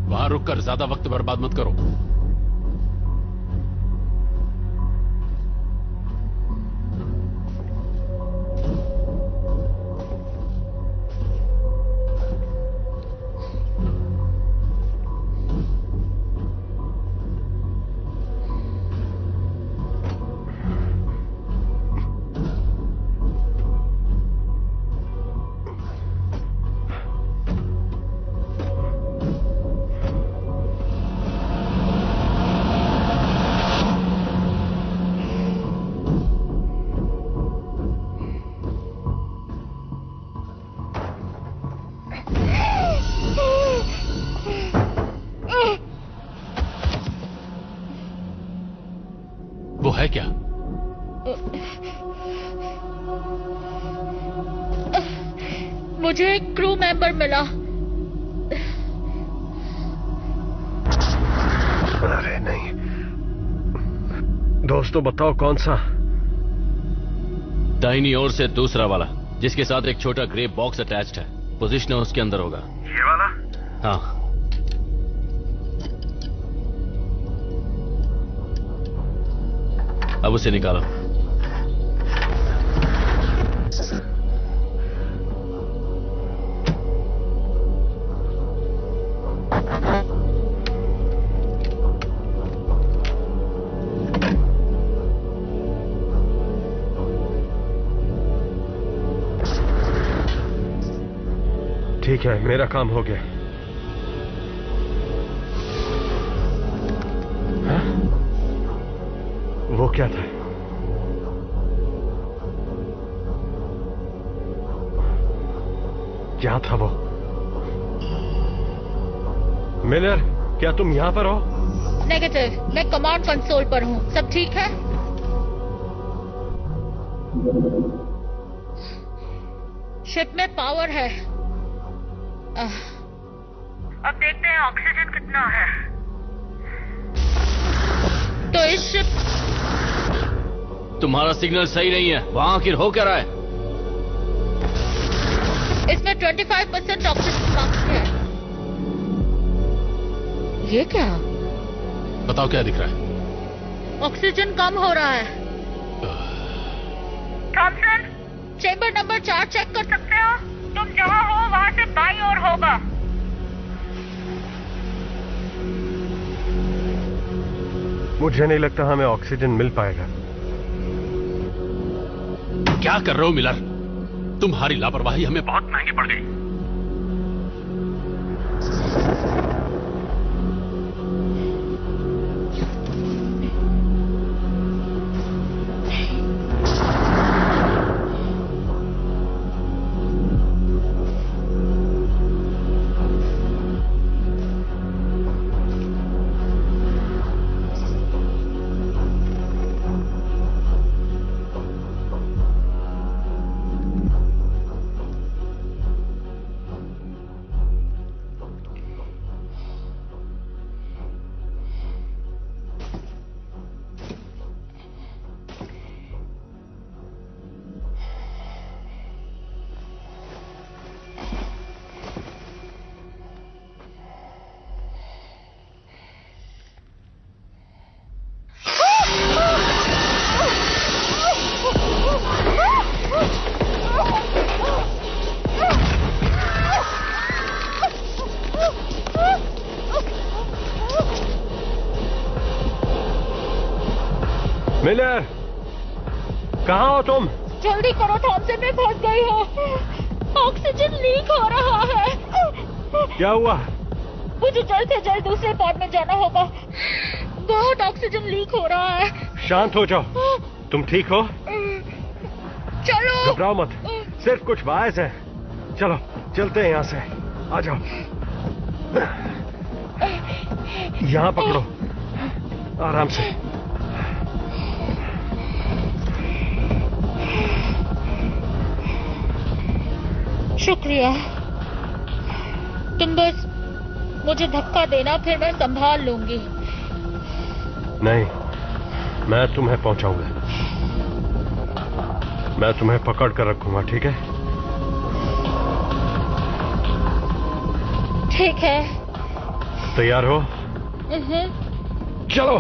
K: वहां रुककर ज्यादा वक्त बर्बाद मत करो। है क्या?
G: मुझे एक क्रू मेंबर मिला।
L: अरे नहीं दोस्तों, बताओ कौन सा?
H: दाहिनी ओर से दूसरा वाला, जिसके साथ एक छोटा ग्रे बॉक्स अटैच्ड है। पोजीशनर उसके अंदर होगा।
J: ये वाला?
H: हाँ। अब उसे निकालो।
L: ठीक है, मेरा काम हो गया। हाँ? वो क्या था? क्या था वो? मिलर, क्या तुम यहां पर हो?
G: नेगेटिव, मैं कमांड कंसोल पर हूँ। सब ठीक है? शिप में पावर है।
J: अब देखते हैं ऑक्सीजन कितना है।
G: तो इस शिप
H: तुम्हारा सिग्नल सही नहीं है। वहां आखिर हो क्या रहा है?
G: इसमें 25% ऑक्सीजन कम है। ये क्या?
K: बताओ क्या दिख रहा है?
G: ऑक्सीजन कम हो रहा है।
J: थॉमसन,
G: चेंबर नंबर 4 चेक कर सकते हो?
J: तुम जहाँ हो वहाँ से बाईं ओर होगा।
L: मुझे नहीं लगता हमें ऑक्सीजन मिल पाएगा।
K: क्या कर रहे हो मिलर? तुम्हारी लापरवाही हमें बहुत महंगी पड़ गई।
L: मिलर, कहाँ हो तुम?
G: जल्दी करो थॉमसन, मैं फंस गई हूँ। ऑक्सीजन लीक हो रहा है।
L: क्या हुआ?
G: मुझे जल्द से जल्द दूसरे पॉड में जाना होगा। बहुत ऑक्सीजन लीक हो रहा है।
L: शांत हो जाओ। तुम ठीक हो?
G: चलो।
L: घबराओ मत, सिर्फ कुछ बायस है। चलो चलते हैं यहाँ से। आ जाओ। यहाँ पकड़ो, आराम से।
G: शुक्रिया। तुम बस मुझे धक्का देना, फिर मैं संभाल लूंगी।
L: नहीं, मैं तुम्हें पहुंचाऊंगा। मैं तुम्हें पकड़ कर रखूंगा, ठीक है?
G: ठीक है।
L: तैयार हो? चलो।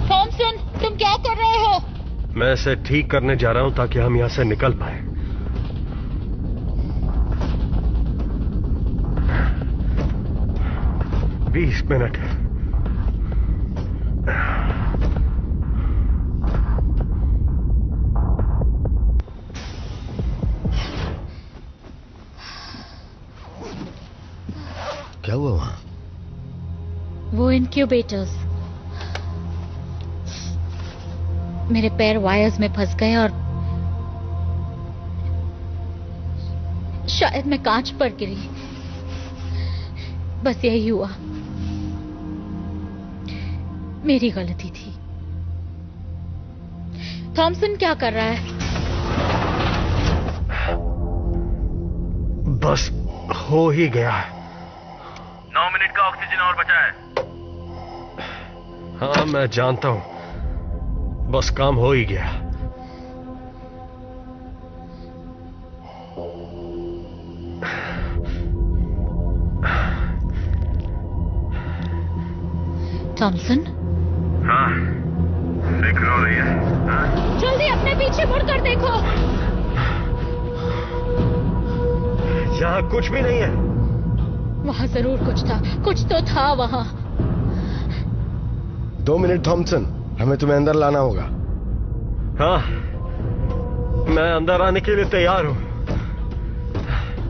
G: थॉमसन, तुम क्या कर रहे हो?
L: मैं इसे ठीक करने जा रहा हूं ताकि हम यहां से निकल पाए। बीस मिनट।
M: क्या हुआ वहां?
G: वो इनक्यूबेटर्स। मेरे पैर वायर्स में फंस गए और शायद मैं कांच पर गिरी। बस यही हुआ। मेरी गलती थी। थॉमसन क्या कर रहा है?
L: बस हो ही गया है।
N: 9 मिनट का ऑक्सीजन और बचा है।
L: हाँ मैं जानता हूं, बस काम हो ही गया।
G: थॉमसन?
N: हाँ, फिक्र हो रही है। हाँ?
G: जल्दी अपने पीछे मुड़कर देखो।
L: यहां कुछ भी नहीं है।
G: वहां जरूर कुछ था, कुछ तो था वहां।
M: 2 मिनट थॉमसन, हमें तुम्हें अंदर लाना होगा।
L: हाँ, मैं अंदर आने के लिए तैयार हूं।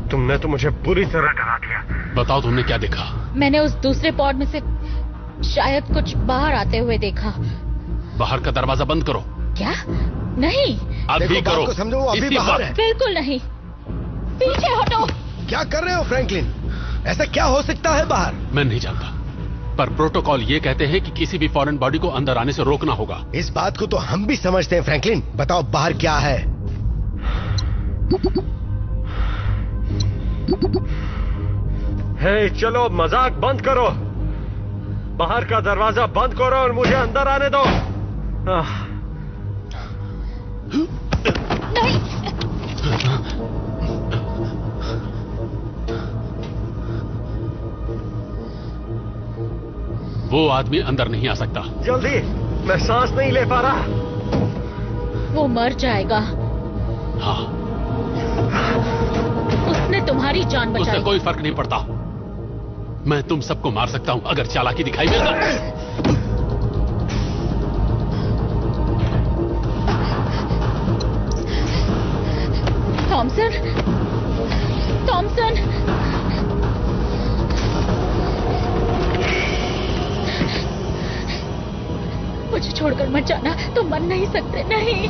L: तुमने तो मुझे बुरी तरह डरा दिया।
K: बताओ तुमने क्या देखा?
G: मैंने उस दूसरे पॉड में से शायद कुछ बाहर आते हुए देखा।
K: बाहर का दरवाजा बंद करो।
G: क्या? नहीं।
K: अभी करो।
M: समझो वो अभी बाहर है।
G: बिल्कुल नहीं। पीछे हटो।
M: क्या कर रहे हो फ्रैंकलिन? ऐसा क्या हो सकता है बाहर?
K: मैं नहीं जानता, पर प्रोटोकॉल ये कहते हैं कि किसी भी फॉरेन बॉडी को अंदर आने से रोकना होगा।
M: इस बात को तो हम भी समझते हैं फ्रैंकलिन। बताओ बाहर क्या है?
L: हे, चलो मजाक बंद करो। बाहर का दरवाजा बंद करो और मुझे अंदर आने दो।
G: नहीं।
K: वो आदमी अंदर नहीं आ सकता।
L: जल्दी, मैं सांस नहीं ले पा रहा।
G: वो मर जाएगा।
K: हाँ,
G: उसने तुम्हारी जान बचाई।
K: उससे कोई फर्क नहीं पड़ता। मैं तुम सबको मार सकता हूं अगर चालाकी दिखाई दे तो।
G: थॉमसन, थॉमसन, मुझे छोड़कर मत जाना। तुम मर नहीं सकते। नहीं।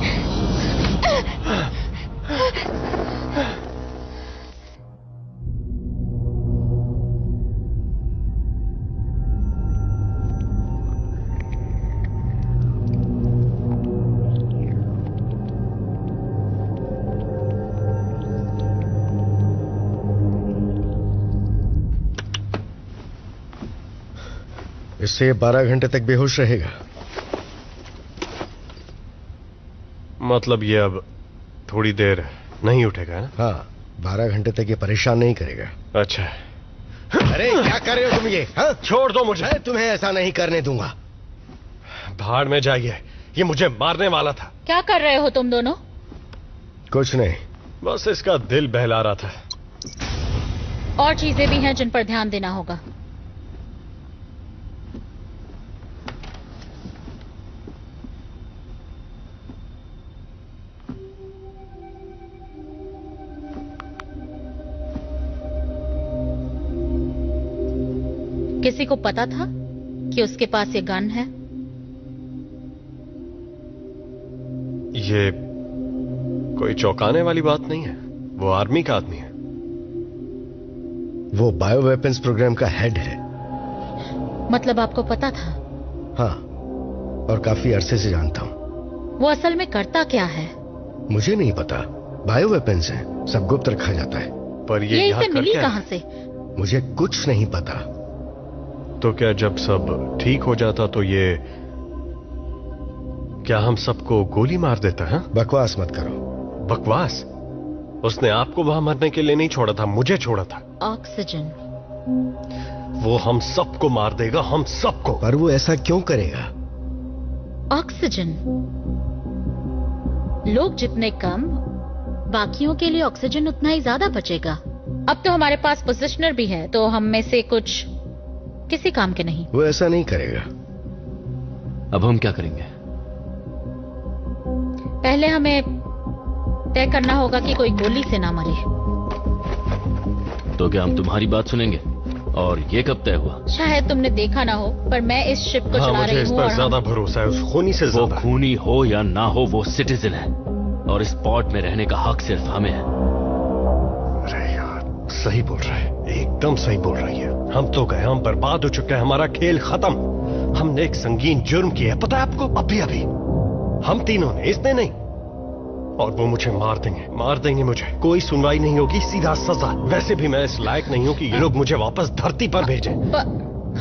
M: इससे 12 घंटे तक बेहोश रहेगा।
L: मतलब ये अब थोड़ी देर नहीं उठेगा ना?
M: हाँ, 12 घंटे तक ये परेशान नहीं करेगा।
L: अच्छा।
M: अरे क्या कर रहे हो तुम ये? हाँ?
L: छोड़ दो मुझे।
M: मैं तुम्हें ऐसा नहीं करने दूंगा।
L: भाड़ में जाइए, ये मुझे मारने वाला था।
G: क्या कर रहे हो तुम दोनों?
M: कुछ नहीं,
L: बस इसका दिल बहला रहा था।
G: और चीजें भी हैं जिन पर ध्यान देना होगा। किसी को पता था कि उसके पास ये गन है?
L: ये कोई चौंकाने वाली बात नहीं है। वो आर्मी का आदमी है।
M: वो बायो वेपन्स प्रोग्राम का हेड है।
G: मतलब आपको पता था?
M: हाँ, और काफी अरसे से जानता हूं।
G: वो असल में करता क्या है?
M: मुझे नहीं पता। बायो वेपन्स है, सब गुप्त रखा जाता है।
L: पर
G: ये इसे मिली कहां से?
M: मुझे कुछ नहीं पता।
L: तो क्या जब सब ठीक हो जाता तो ये क्या हम सबको गोली मार देता है?
M: बकवास मत करो।
L: बकवास? उसने आपको वहां मरने के लिए नहीं छोड़ा था, मुझे छोड़ा था।
G: ऑक्सीजन।
L: वो हम सबको मार देगा, हम सबको।
M: पर वो ऐसा क्यों करेगा?
G: ऑक्सीजन। लोग जितने कम, बाकियों के लिए ऑक्सीजन उतना ही ज्यादा बचेगा। अब तो हमारे पास पोजिशनर भी है, तो हम में से कुछ किसी काम के नहीं।
M: वो ऐसा नहीं करेगा।
H: अब हम क्या करेंगे?
G: पहले हमें तय करना होगा कि कोई गोली से ना मरे।
H: तो क्या हम तुम्हारी बात सुनेंगे? और ये कब तय हुआ?
G: शायद तुमने देखा ना हो, पर मैं इस शिप को चला रही
L: मुझे इस
G: हूँ।
L: पर ज्यादा भरोसा है, उस खूनी से ज्यादा।
H: वो खूनी हो या ना हो, वो सिटीजन है और इस पोर्ट में रहने का हक सिर्फ हमें है।
L: अरे यार, सही बोल रहा है, एकदम सही बोल रही है। हम तो गए, हम बर्बाद हो चुके हैं, हमारा खेल खत्म। हमने एक संगीन जुर्म किया है, पता है आपको? अभी अभी हम तीनों ने, इसने नहीं। और वो मुझे मार देंगे मुझे। कोई सुनवाई नहीं होगी, सीधा सजा। वैसे भी मैं इस लायक नहीं हूं कि ये लोग मुझे वापस धरती पर भेजें।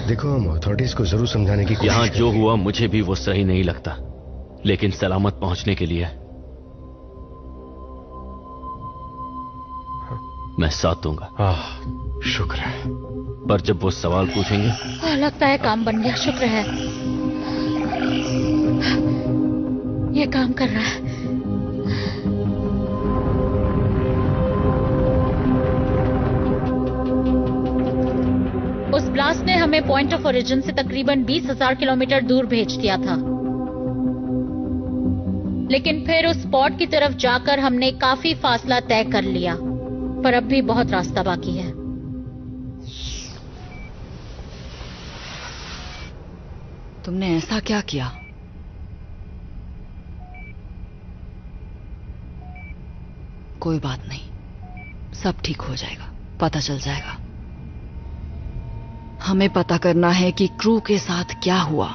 M: देखो, हम अथॉरिटीज को जरूर समझाने की कोशिश
H: यहाँ जो
M: करेंगे।
H: हुआ मुझे भी वो सही नहीं लगता, लेकिन सलामत पहुंचने के लिए मैं साथ दूंगा।
L: शुक्र है।
H: पर जब वो सवाल पूछेंगे,
G: लगता है काम बन गया। शुक्र है ये काम कर रहा है। उस ब्लास्ट ने हमें पॉइंट ऑफ ओरिजिन से तकरीबन 20,000 किलोमीटर दूर भेज दिया था, लेकिन फिर उस स्पॉट की तरफ जाकर हमने काफी फासला तय कर लिया, पर अब भी बहुत रास्ता बाकी है।
B: तुमने ऐसा क्या किया? कोई बात नहीं, सब ठीक हो जाएगा, पता चल जाएगा। हमें पता करना है कि क्रू के साथ क्या हुआ।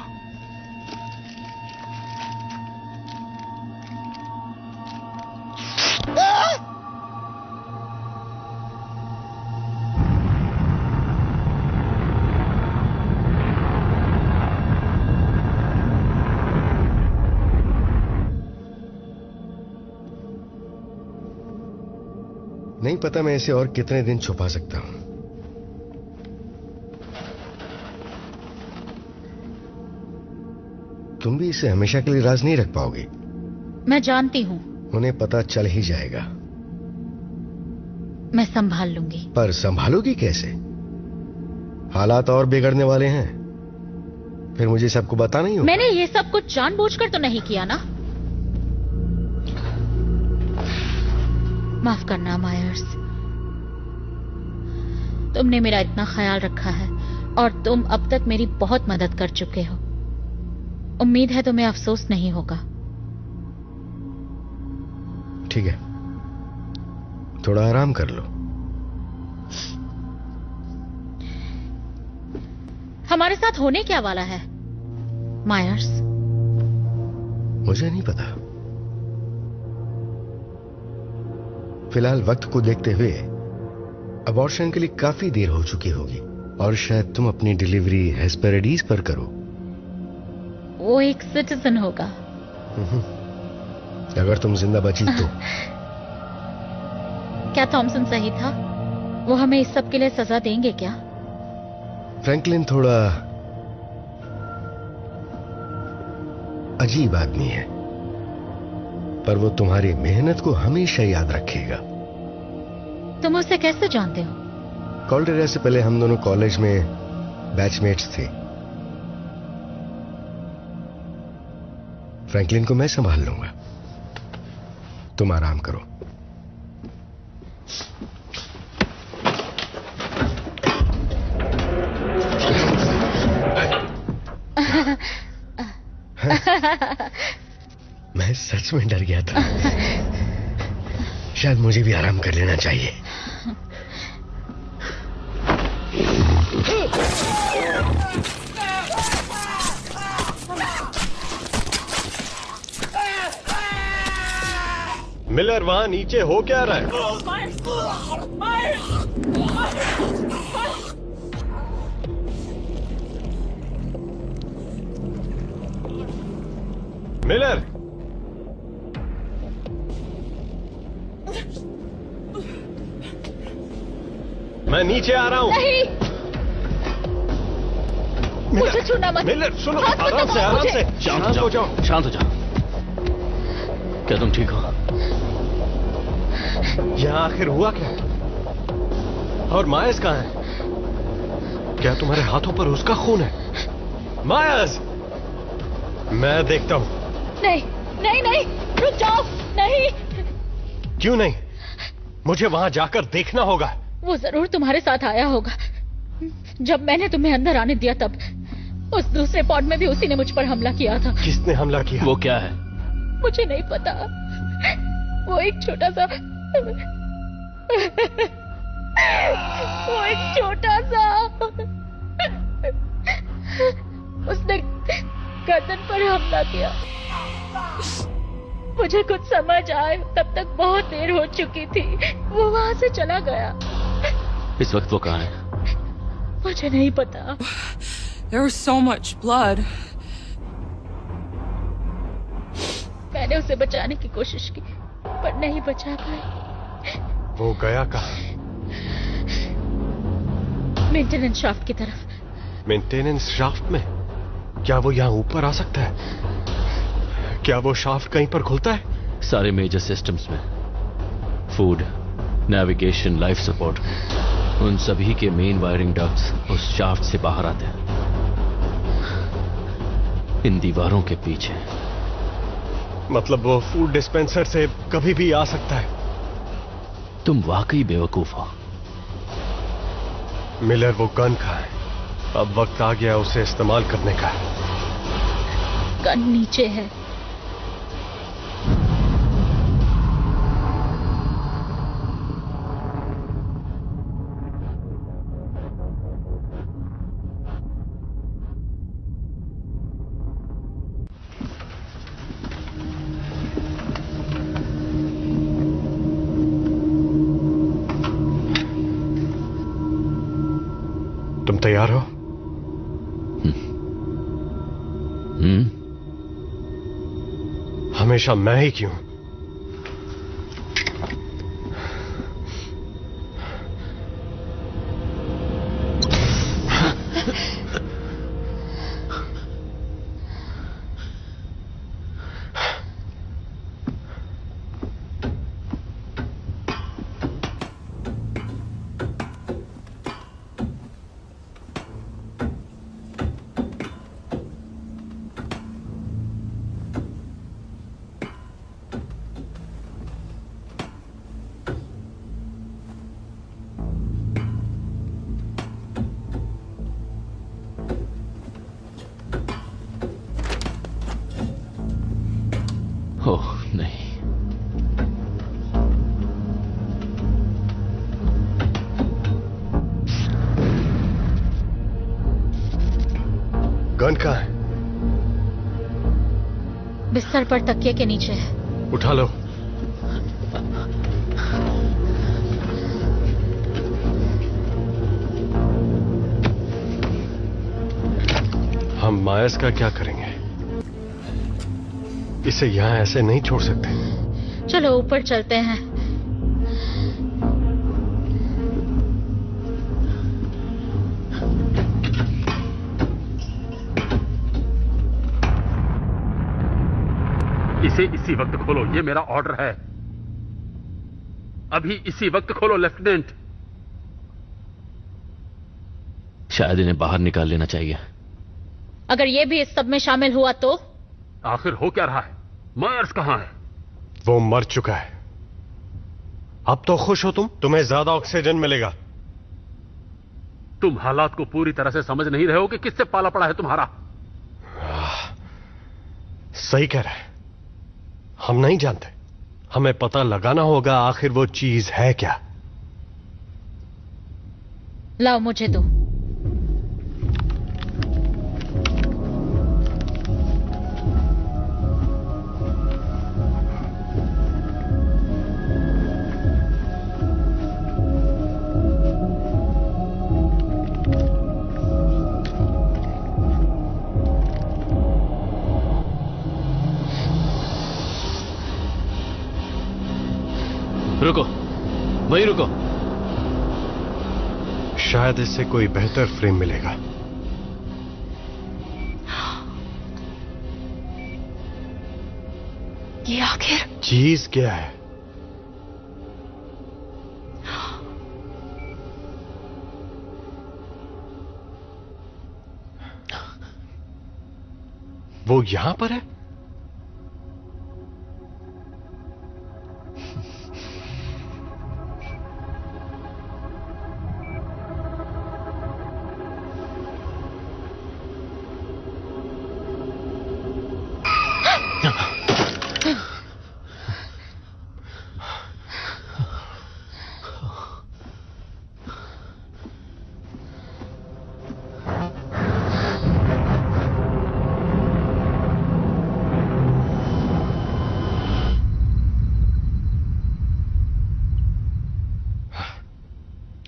M: नहीं पता मैं इसे और कितने दिन छुपा सकता हूं। तुम भी इसे हमेशा के लिए राज नहीं रख पाओगी।
G: मैं जानती हूँ।
M: उन्हें पता चल ही जाएगा।
G: मैं संभाल लूंगी।
M: पर संभालोगी कैसे? हालात और बिगड़ने वाले हैं, फिर मुझे सबको बताना ही होगा।
G: मैंने ये सब कुछ जानबूझकर तो नहीं किया ना। माफ करना मायर्स, तुमने मेरा इतना ख्याल रखा है और तुम अब तक मेरी बहुत मदद कर चुके हो। उम्मीद है तुम्हें अफसोस नहीं होगा।
M: ठीक है, थोड़ा आराम कर लो।
G: हमारे साथ होने क्या वाला है मायर्स?
M: मुझे नहीं पता। फिलहाल वक्त को देखते हुए अबॉर्शन के लिए काफी देर हो चुकी होगी और शायद तुम अपनी डिलीवरी हेस्पेरिडीज पर करो।
G: वो एक सिटीजन होगा।
M: अगर तुम जिंदा बची तो।
G: क्या थॉमसन सही था? वो हमें इस सब के लिए सजा देंगे क्या?
M: फ्रैंकलिन थोड़ा अजीब आदमी है, पर वो तुम्हारी मेहनत को हमेशा याद रखेगा।
G: तुम उसे कैसे जानते हो?
M: कॉल्डेरा से पहले हम दोनों कॉलेज में बैचमेट्स थे। फ्रैंकलिन को मैं संभाल लूंगा, तुम आराम करो। मैं सच में डर गया था। शायद मुझे भी आराम कर लेना चाहिए।
L: मिलर, वहां नीचे हो क्या रहा है? मिलर, मैं नीचे आ रहा हूं।
G: नहीं, मुझे छूना मत।
L: मिलर सुनो,
G: हाथ मत
L: आराम से,
G: दबाओ
L: आराम
G: मुझे।
L: से।
H: शांत हो जाओ, शांत हो जाओ। क्या तुम ठीक हो?
L: यहां आखिर हुआ क्या? और मायस कहां है? क्या तुम्हारे हाथों पर उसका खून है? मायस, मैं देखता हूं।
G: नहीं नहीं नहीं, रुक जाओ। नहीं।
L: क्यों नहीं? मुझे वहां जाकर देखना होगा।
G: वो जरूर तुम्हारे साथ आया होगा। जब मैंने तुम्हें अंदर आने दिया तब उस दूसरे पॉड में भी उसी ने मुझ पर हमला किया था।
L: किसने हमला किया?
H: वो क्या है?
G: मुझे नहीं पता। वो एक छोटा सा उसने गर्दन पर हमला किया। मुझे कुछ समझ आए तब तक बहुत देर हो चुकी थी। वो वहां से चला गया।
H: इस वक्त वो कहाँ है?
G: मुझे नहीं पता।
O: There was so much blood.
G: मैंने उसे बचाने की कोशिश की पर नहीं बचा पाई।
L: वो गया कहाँ?
G: मेंटेनेंस शाफ्ट की तरफ।
L: मेंटेनेंस शाफ्ट में? क्या वो यहाँ ऊपर आ सकता है? क्या वो शाफ्ट कहीं पर खुलता है?
H: सारे मेजर सिस्टम्स में, फूड, नेविगेशन, लाइफ सपोर्ट, उन सभी के मेन वायरिंग डक्ट्स उस शाफ्ट से बाहर आते हैं, इन दीवारों के पीछे।
L: मतलब वो फूड डिस्पेंसर से कभी भी आ सकता है।
H: तुम वाकई बेवकूफ हो।
L: मिलर, वो गन कहाँ है? अब वक्त आ गया उसे इस्तेमाल करने का।
G: गन नीचे है।
L: तुम तैयार हो? हमेशा मैं ही क्यों?
H: ओह नहीं,
L: गन कहाँ है?
G: बिस्तर पर तकिए के नीचे है।
L: उठा लो। हम मायर्स का क्या करेंगे? इसे यहां ऐसे नहीं छोड़ सकते।
G: चलो ऊपर चलते हैं।
K: इसे इसी वक्त खोलो, ये मेरा ऑर्डर है। अभी इसी वक्त खोलो लेफ्टिनेंट।
H: शायद इन्हें बाहर निकाल लेना चाहिए।
G: अगर ये भी इस सब में शामिल हुआ तो?
K: आखिर हो क्या रहा है? मायर्स कहां है?
L: वो मर चुका है। अब तो खुश हो तुम? तुम्हें ज्यादा ऑक्सीजन मिलेगा।
K: तुम हालात को पूरी तरह से समझ नहीं रहे हो कि किससे पाला पड़ा है तुम्हारा।
L: सही कह रहा है। हम नहीं जानते। हमें पता लगाना होगा आखिर वो चीज है क्या।
G: लाओ मुझे दो।
H: रुको, वहीं रुको।
L: शायद इससे कोई बेहतर फ्रेम मिलेगा।
B: ये आखिर
L: चीज क्या है? वो यहां पर है?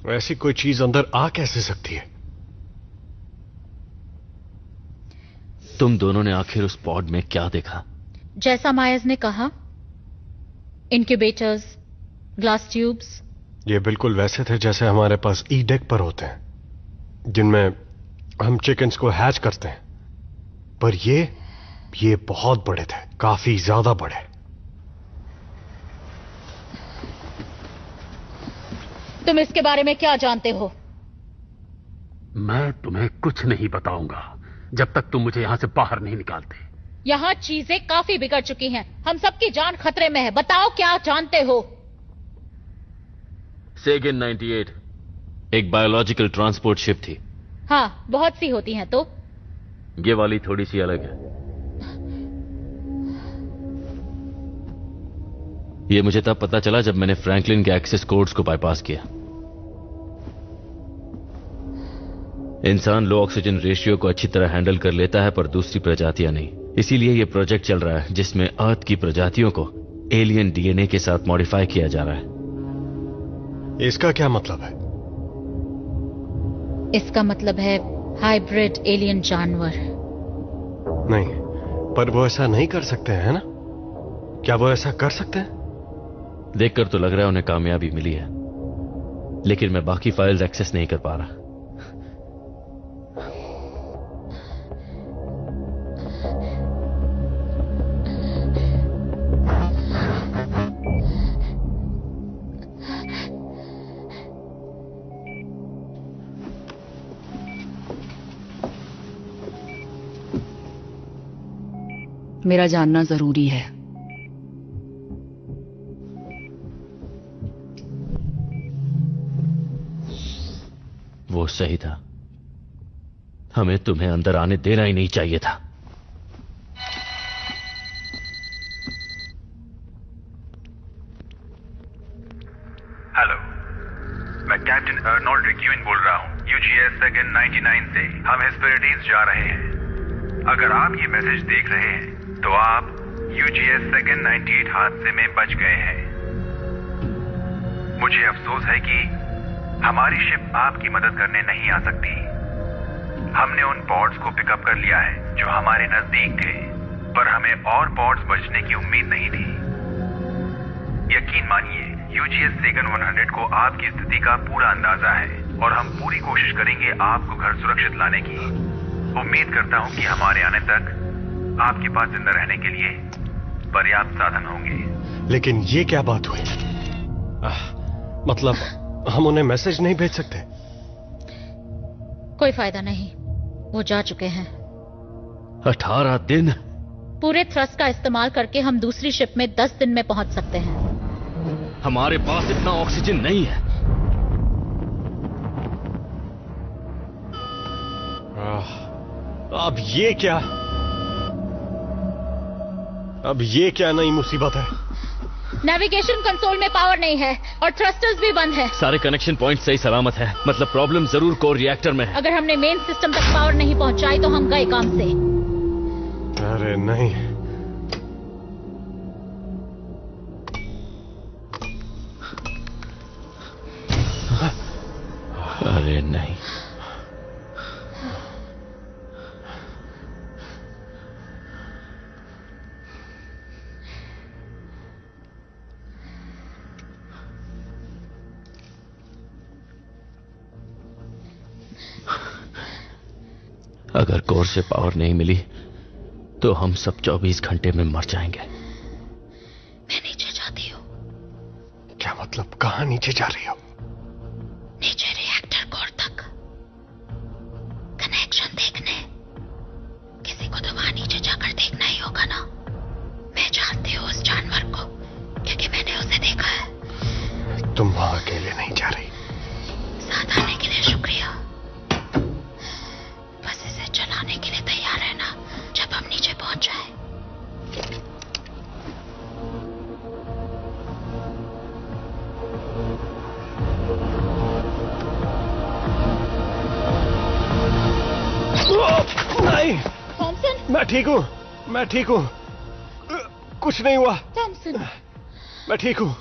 L: ऐसी कोई चीज अंदर आ कैसे सकती है?
H: तुम दोनों ने आखिर उस पॉड में क्या देखा?
G: जैसा मायज ने कहा, इनक्यूबेटर्स, ग्लास ट्यूब्स।
L: ये बिल्कुल वैसे थे जैसे हमारे पास ई डेक पर होते हैं, जिनमें हम चिकन्स को हैच करते हैं। पर ये बहुत बड़े थे, काफी ज्यादा बड़े।
G: तुम इसके बारे में क्या जानते हो?
K: मैं तुम्हें कुछ नहीं बताऊंगा जब तक तुम मुझे यहां से बाहर नहीं निकालते।
G: यहाँ चीजें काफी बिगड़ चुकी हैं। हम सबकी जान खतरे में है। बताओ क्या जानते हो?
H: सेगन 98 एक बायोलॉजिकल ट्रांसपोर्ट शिप थी।
G: हाँ, बहुत सी होती हैं। तो
H: ये वाली थोड़ी सी अलग है। ये मुझे तब पता चला जब मैंने फ्रैंकलिन के एक्सेस कोड्स को बाईपास किया। इंसान लो ऑक्सीजन रेशियो को अच्छी तरह हैंडल कर लेता है, पर दूसरी प्रजातियां नहीं। इसीलिए यह प्रोजेक्ट चल रहा है जिसमें अर्थ की प्रजातियों को एलियन डीएनए के साथ मॉडिफाई किया जा रहा है।
L: इसका क्या मतलब है?
G: इसका मतलब है हाइब्रिड एलियन जानवर।
L: नहीं, पर वो ऐसा नहीं कर सकते हैं, है ना? क्या वो ऐसा कर सकते हैं?
H: देखकर तो लग रहा है उन्हें कामयाबी मिली है, लेकिन मैं बाकी फाइल्स एक्सेस नहीं कर पा रहा।
B: मेरा जानना जरूरी है।
H: वो सही था। हमें तुम्हें अंदर आने देना ही नहीं चाहिए था।
E: हेलो, मैं कैप्टन अर्नोल्ड रिक्यूइन बोल रहा हूँ, यूजीएस सेगन 99 से। हम हेस्पेरिडीज जा रहे हैं। अगर आप ये मैसेज देख रहे हैं तो आप यूजीएस सेगन 98 हादसे में बच गए हैं। मुझे अफसोस है कि हमारी शिप आपकी मदद करने नहीं आ सकती। हमने उन पॉड्स को पिकअप कर लिया है जो हमारे नजदीक थे, पर हमें और पॉड्स बचने की उम्मीद नहीं थी। यकीन मानिए, यूजीएस सेगन 100 को आपकी स्थिति का पूरा अंदाजा है और हम पूरी कोशिश करेंगे आपको घर सुरक्षित लाने की। उम्मीद करता हूं कि हमारे आने तक आपके पास जिंदा रहने के लिए पर्याप्त साधन होंगे।
L: लेकिन ये क्या बात हुई? मतलब हम उन्हें मैसेज नहीं भेज सकते?
G: कोई फायदा नहीं, वो जा चुके हैं।
H: 18 दिन?
G: पूरे थ्रस्ट का इस्तेमाल करके हम दूसरी शिप में 10 दिन में पहुंच सकते हैं।
H: हमारे पास इतना ऑक्सीजन नहीं है।
L: अब ये क्या नई मुसीबत है?
G: नेविगेशन कंसोल में पावर नहीं है और थ्रस्टर्स भी बंद है।
H: सारे कनेक्शन पॉइंट सही सलामत है। मतलब प्रॉब्लम जरूर कोर रिएक्टर में है।
G: अगर हमने मेन सिस्टम तक पावर नहीं पहुंचाई तो हम गए काम से।
L: अरे नहीं,
H: अरे नहीं। अगर कोर से पावर नहीं मिली तो हम सब 24 घंटे में मर जाएंगे।
G: मैं नीचे जाती हूँ।
L: क्या मतलब? कहाँ नीचे जा रही हो?
G: नीचे रिएक्टर कोर तक कनेक्शन देखने। किसी को तो वहां नीचे जाकर देखना ही होगा ना। मैं जानती हूँ उस जानवर को, क्योंकि मैंने उसे देखा है।
L: तुम वहां अकेले नहीं जा रही।
G: साथ आने के लिए शुक्रिया। बस इसे चलाने के लिए तैयार रहना जब हम नीचे पहुंच जाए।
L: नहीं,
G: थॉमसन।
L: मैं ठीक हूँ, मैं ठीक हूँ, कुछ नहीं हुआ।
G: थॉमसन,
L: मैं ठीक हूँ।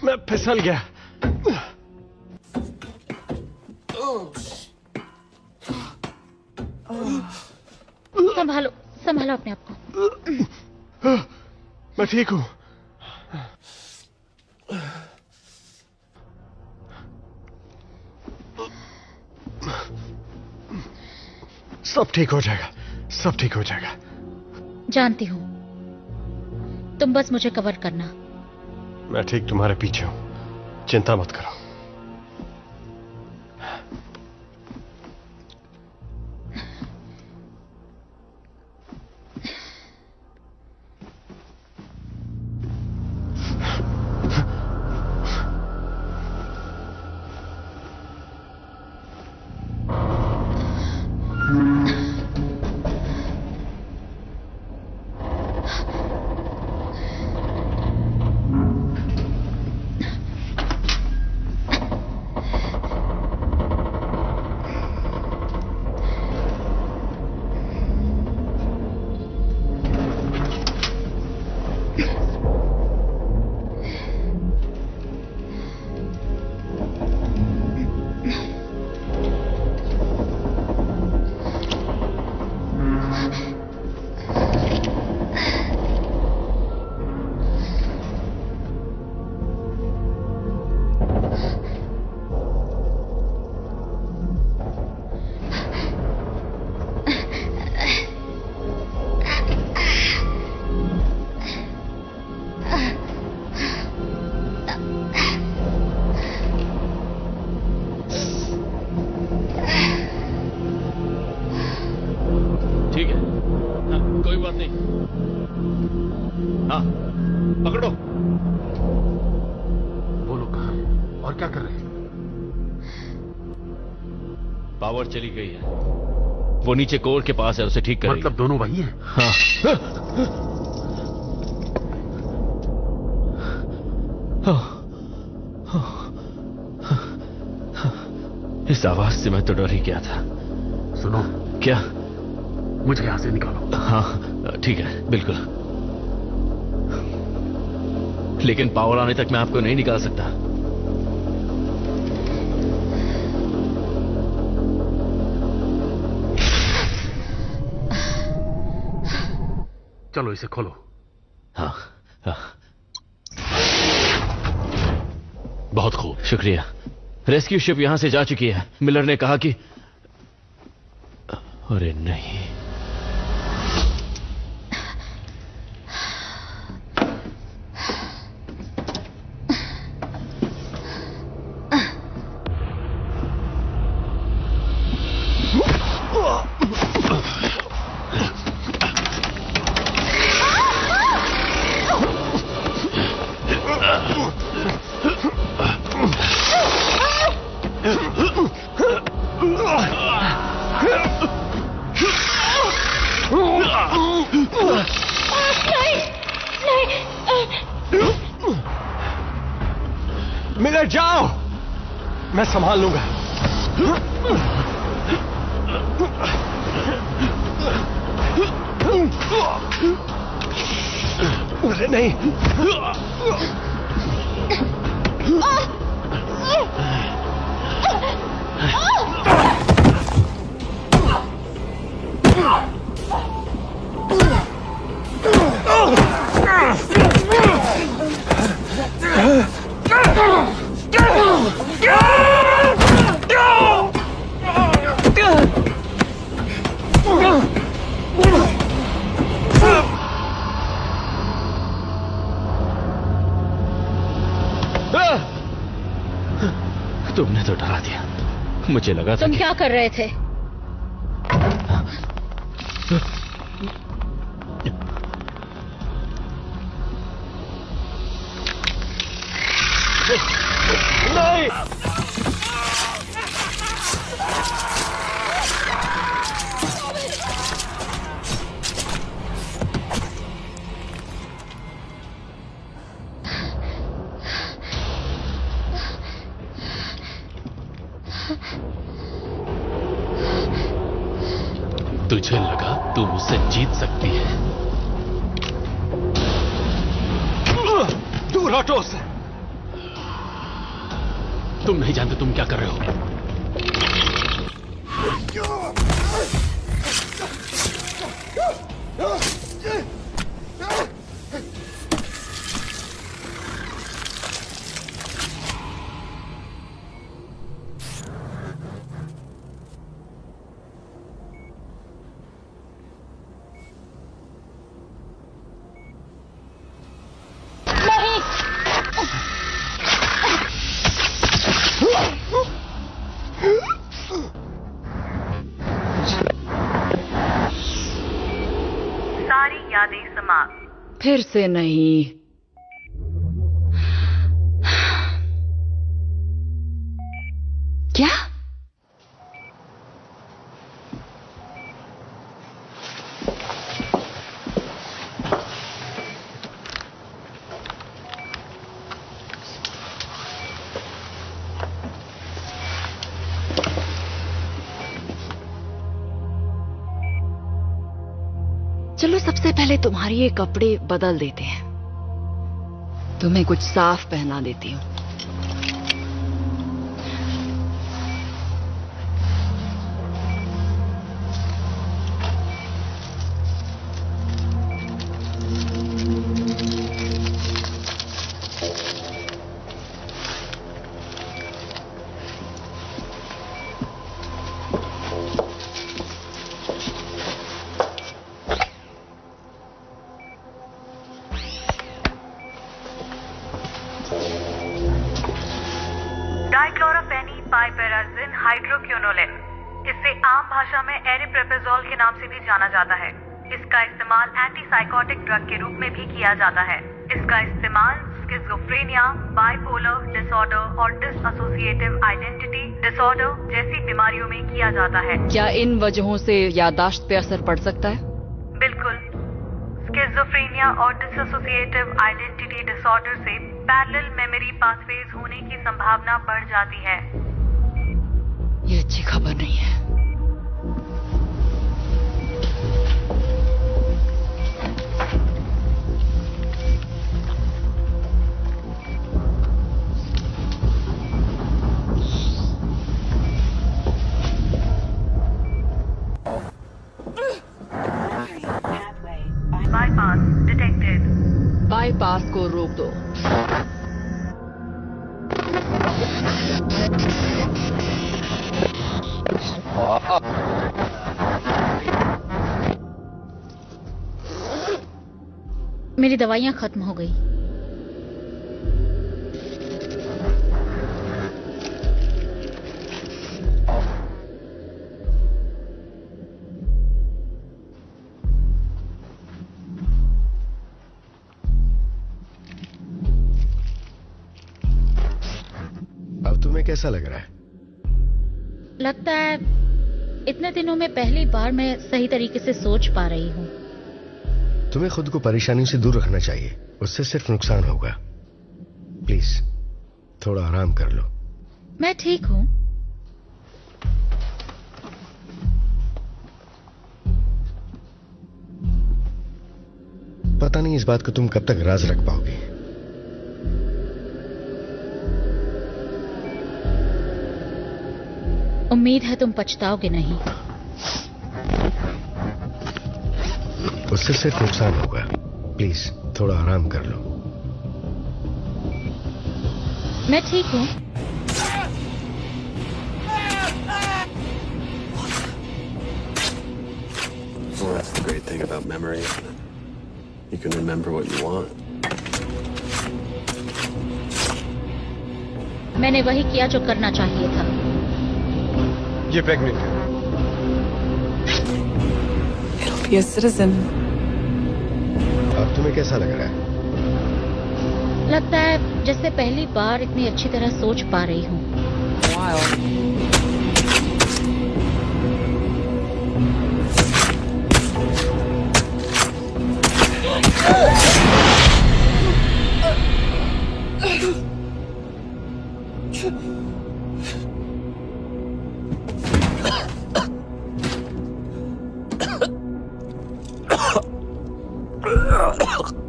L: मैं फिसल गया।
G: संभालो संभालो अपने आप को।
L: मैं ठीक हूं। सब ठीक हो जाएगा, सब ठीक हो जाएगा।
G: जानती हूं, तुम बस मुझे कवर करना।
L: मैं ठीक तुम्हारे पीछे हूं, चिंता मत करो।
H: पावर चली गई है। वो नीचे कोर के पास है, उसे ठीक करेंगे।
K: मतलब दोनों वही हैं?
H: हाँ। इस आवाज से मैं तो डर ही गया था।
K: सुनो।
H: क्या?
K: मुझे यहां से निकालो।
H: हाँ ठीक है, बिल्कुल। लेकिन पावर आने तक मैं आपको नहीं निकाल सकता।
K: चलो इसे खोलो।
H: हाँ, हाँ।
K: बहुत खूब,
H: शुक्रिया। रेस्क्यू शिप यहां से जा चुकी है। मिलर ने कहा कि अरे नहीं,
L: मिलर जाओ, मैं संभाल लूंगा। अरे नहीं।
H: तुमने तो डरा दिया। मुझे लगा था
G: तुम क्या कर रहे थे?
L: नहीं।
K: तुझे लगा तू मुझसे जीत सकती है?
L: दूर हटो उससे।
K: तुम नहीं जानते तुम क्या कर रहे हो।
J: सारी यादें समाप्त।
B: फिर से नहीं। क्या? चलो सबसे पहले तुम्हारे ये कपड़े बदल देते हैं। तुम्हें कुछ साफ पहना देती हूँ।
J: डाइक्लोरोफेनिपाइपेराजिन हाइड्रोक्विनोलिन, इसे आम भाषा में एरिप्रोपेजोल के नाम से भी जाना जाता है। इसका इस्तेमाल एंटीसाइकोटिक ड्रग के रूप में भी किया जाता है। इसका इस्तेमाल स्किज़ोफ्रेनिया, बाइपोलर डिसऑर्डर और डिसएसोसिएटिव आइडेंटिटी डिसऑर्डर जैसी बीमारियों में किया जाता है।
B: क्या इन वजहों से याददाश्त पे असर पड़ सकता है?
J: बिल्कुल। स्किज़ोफ्रेनिया और डिसएसोसिएटिव आइडेंटिटी डिसऑर्डर से पैरेलल मेमोरी पाथवेज होने की संभावना बढ़ जाती है।
B: ये अच्छी खबर नहीं है।
J: Bypass detected.
B: बाईपास को रोक दो।
G: मेरी दवाइयां खत्म हो गई।
M: अब तुम्हें कैसा लग रहा है?
G: लगता है इतने दिनों में पहली बार मैं सही तरीके से सोच पा रही हूँ।
M: तुम्हें खुद को परेशानियों से दूर रखना चाहिए, उससे सिर्फ नुकसान होगा। प्लीज थोड़ा आराम कर लो।
G: मैं ठीक हूँ।
M: पता नहीं इस बात को तुम कब तक राज रख पाओगे।
G: उम्मीद है तुम पछताओगे नहीं।
M: उससे सिर्फ नुकसान होगा। प्लीज थोड़ा आराम कर लो।
G: मैं ठीक हूँ।
P: Well, that's the great thing about memory, isn't it? You can remember what you want.
G: मैंने वही किया जो करना चाहिए था।
L: ये प्रेग्नेंट है।
O: It'll be a citizen.
M: अब तुम्हें कैसा लग रहा है?
G: लगता है जैसे पहली बार इतनी अच्छी तरह सोच पा रही हूँ।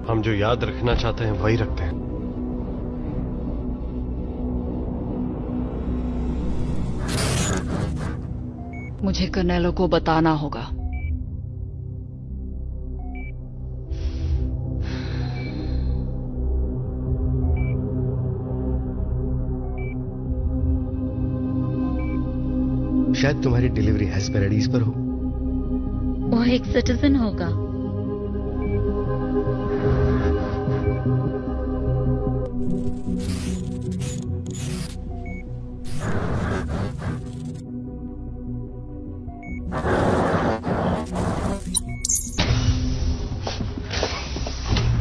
L: हम जो याद रखना चाहते हैं वही रखते हैं।
B: मुझे कर्नेलो को बताना होगा।
M: शायद तुम्हारी डिलीवरी हेस्पेरिडीज पर हो।
G: वो एक सिटीजन होगा।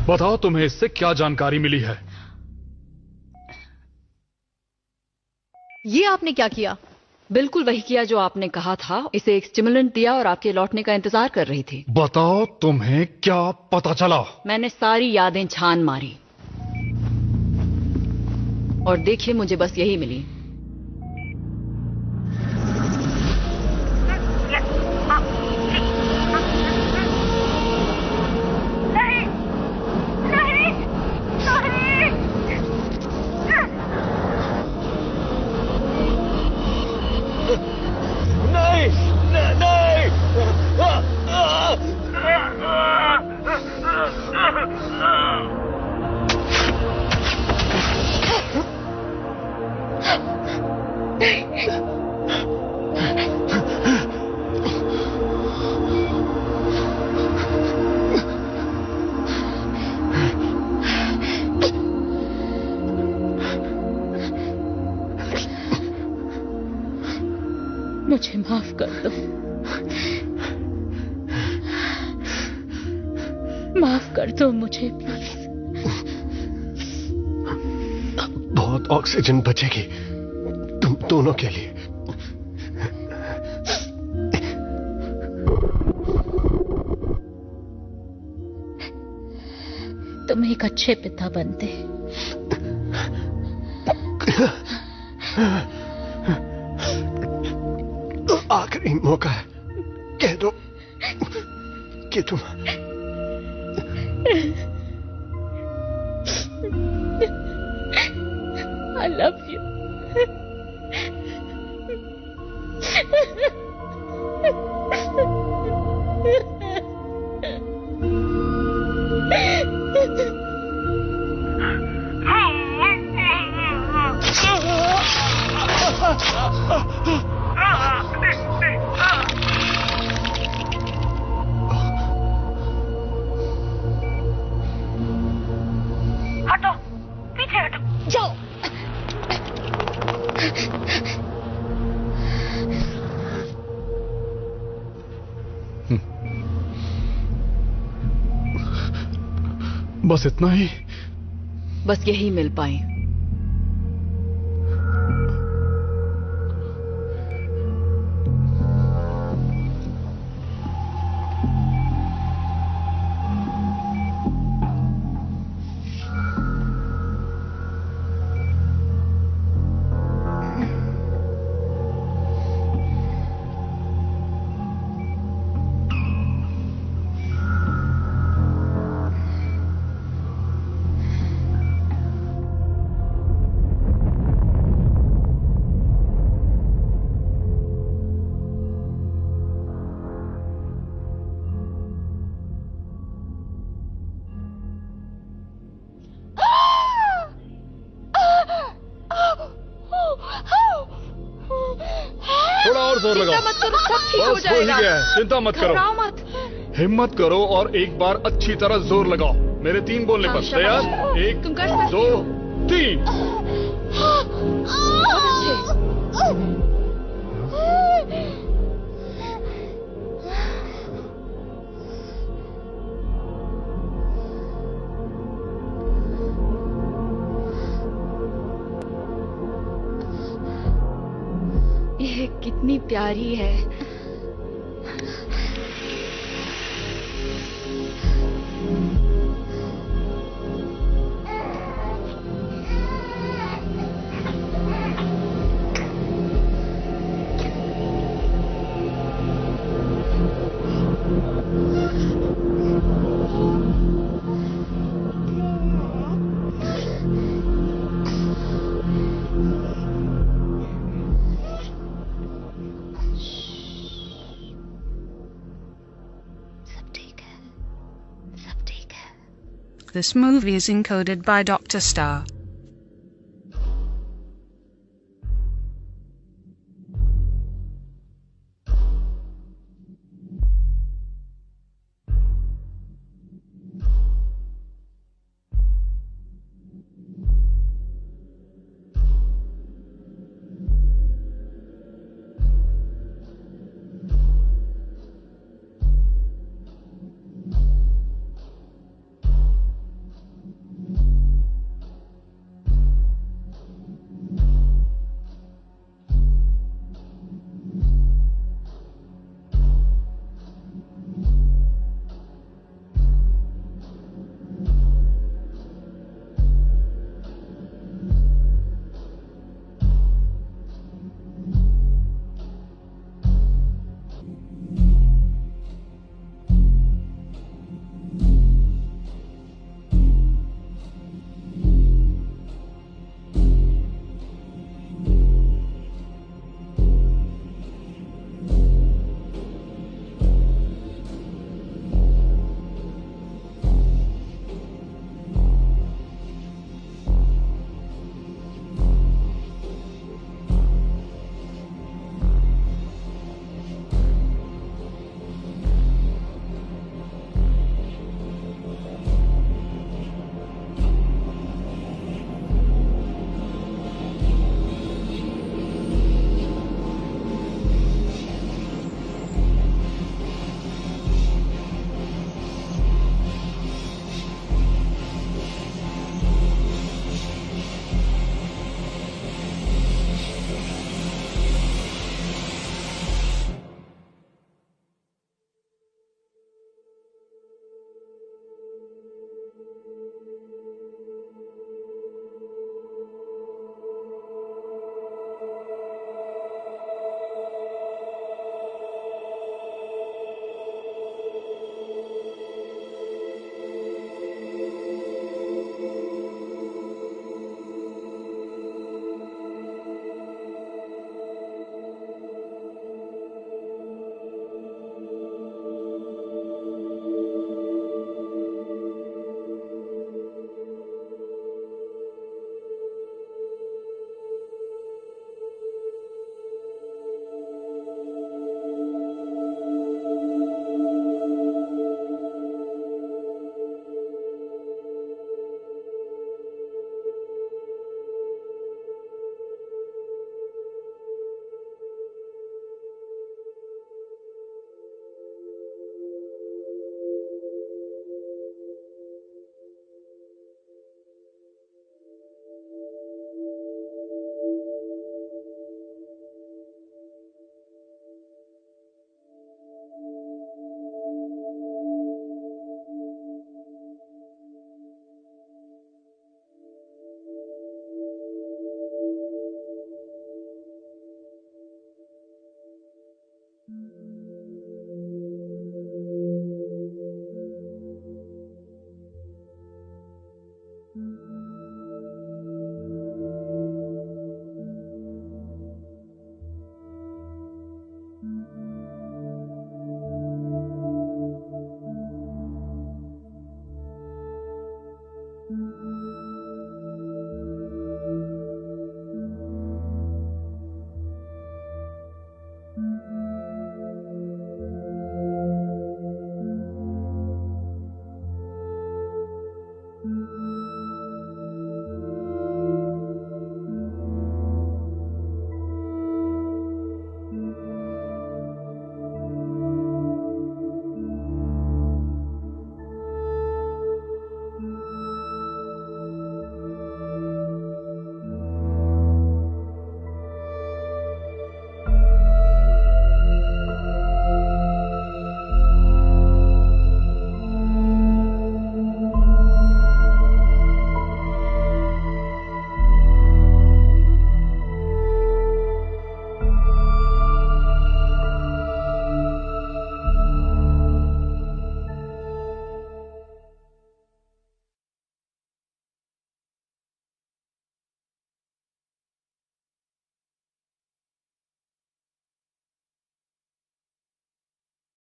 A: बताओ तुम्हें इससे क्या जानकारी मिली है?
D: ये आपने क्या किया?
B: बिल्कुल वही किया जो आपने कहा था। इसे एक स्टिमुलेंट दिया और आपके लौटने का इंतजार कर रही थी।
A: बताओ तुम्हें क्या पता चला?
B: मैंने सारी यादें छान मारी और देखिए मुझे बस यही मिली।
G: मुझे माफ कर दो। माफ कर दो मुझे प्लीज।
L: बहुत ऑक्सीजन बचेगी तुम दोनों के लिए।
G: तुम एक अच्छे पिता बनते।
L: आखिरी मौका है, कह दो कि तुम
G: I love you.
J: हटो, पीछे हटो, जाओ।
A: बस इतना ही?
B: बस यही मिल पाई।
A: थोड़ा और जोर लगाओ।
B: चिंता मत करो, सब ठीक हो
A: बस हो ही
B: जाएगा।
A: गया है, चिंता मत करो।
B: घबराओ मत।
A: हिम्मत करो और एक बार अच्छी तरह जोर लगाओ। मेरे 3 बोलने पर तैयार? 1
B: तुम कर सकते
A: 2 3।
B: बहुत अच्छे। ये कितनी प्यारी है।
Q: This movie is encoded by Dr. Star.
R: Mm-hmm.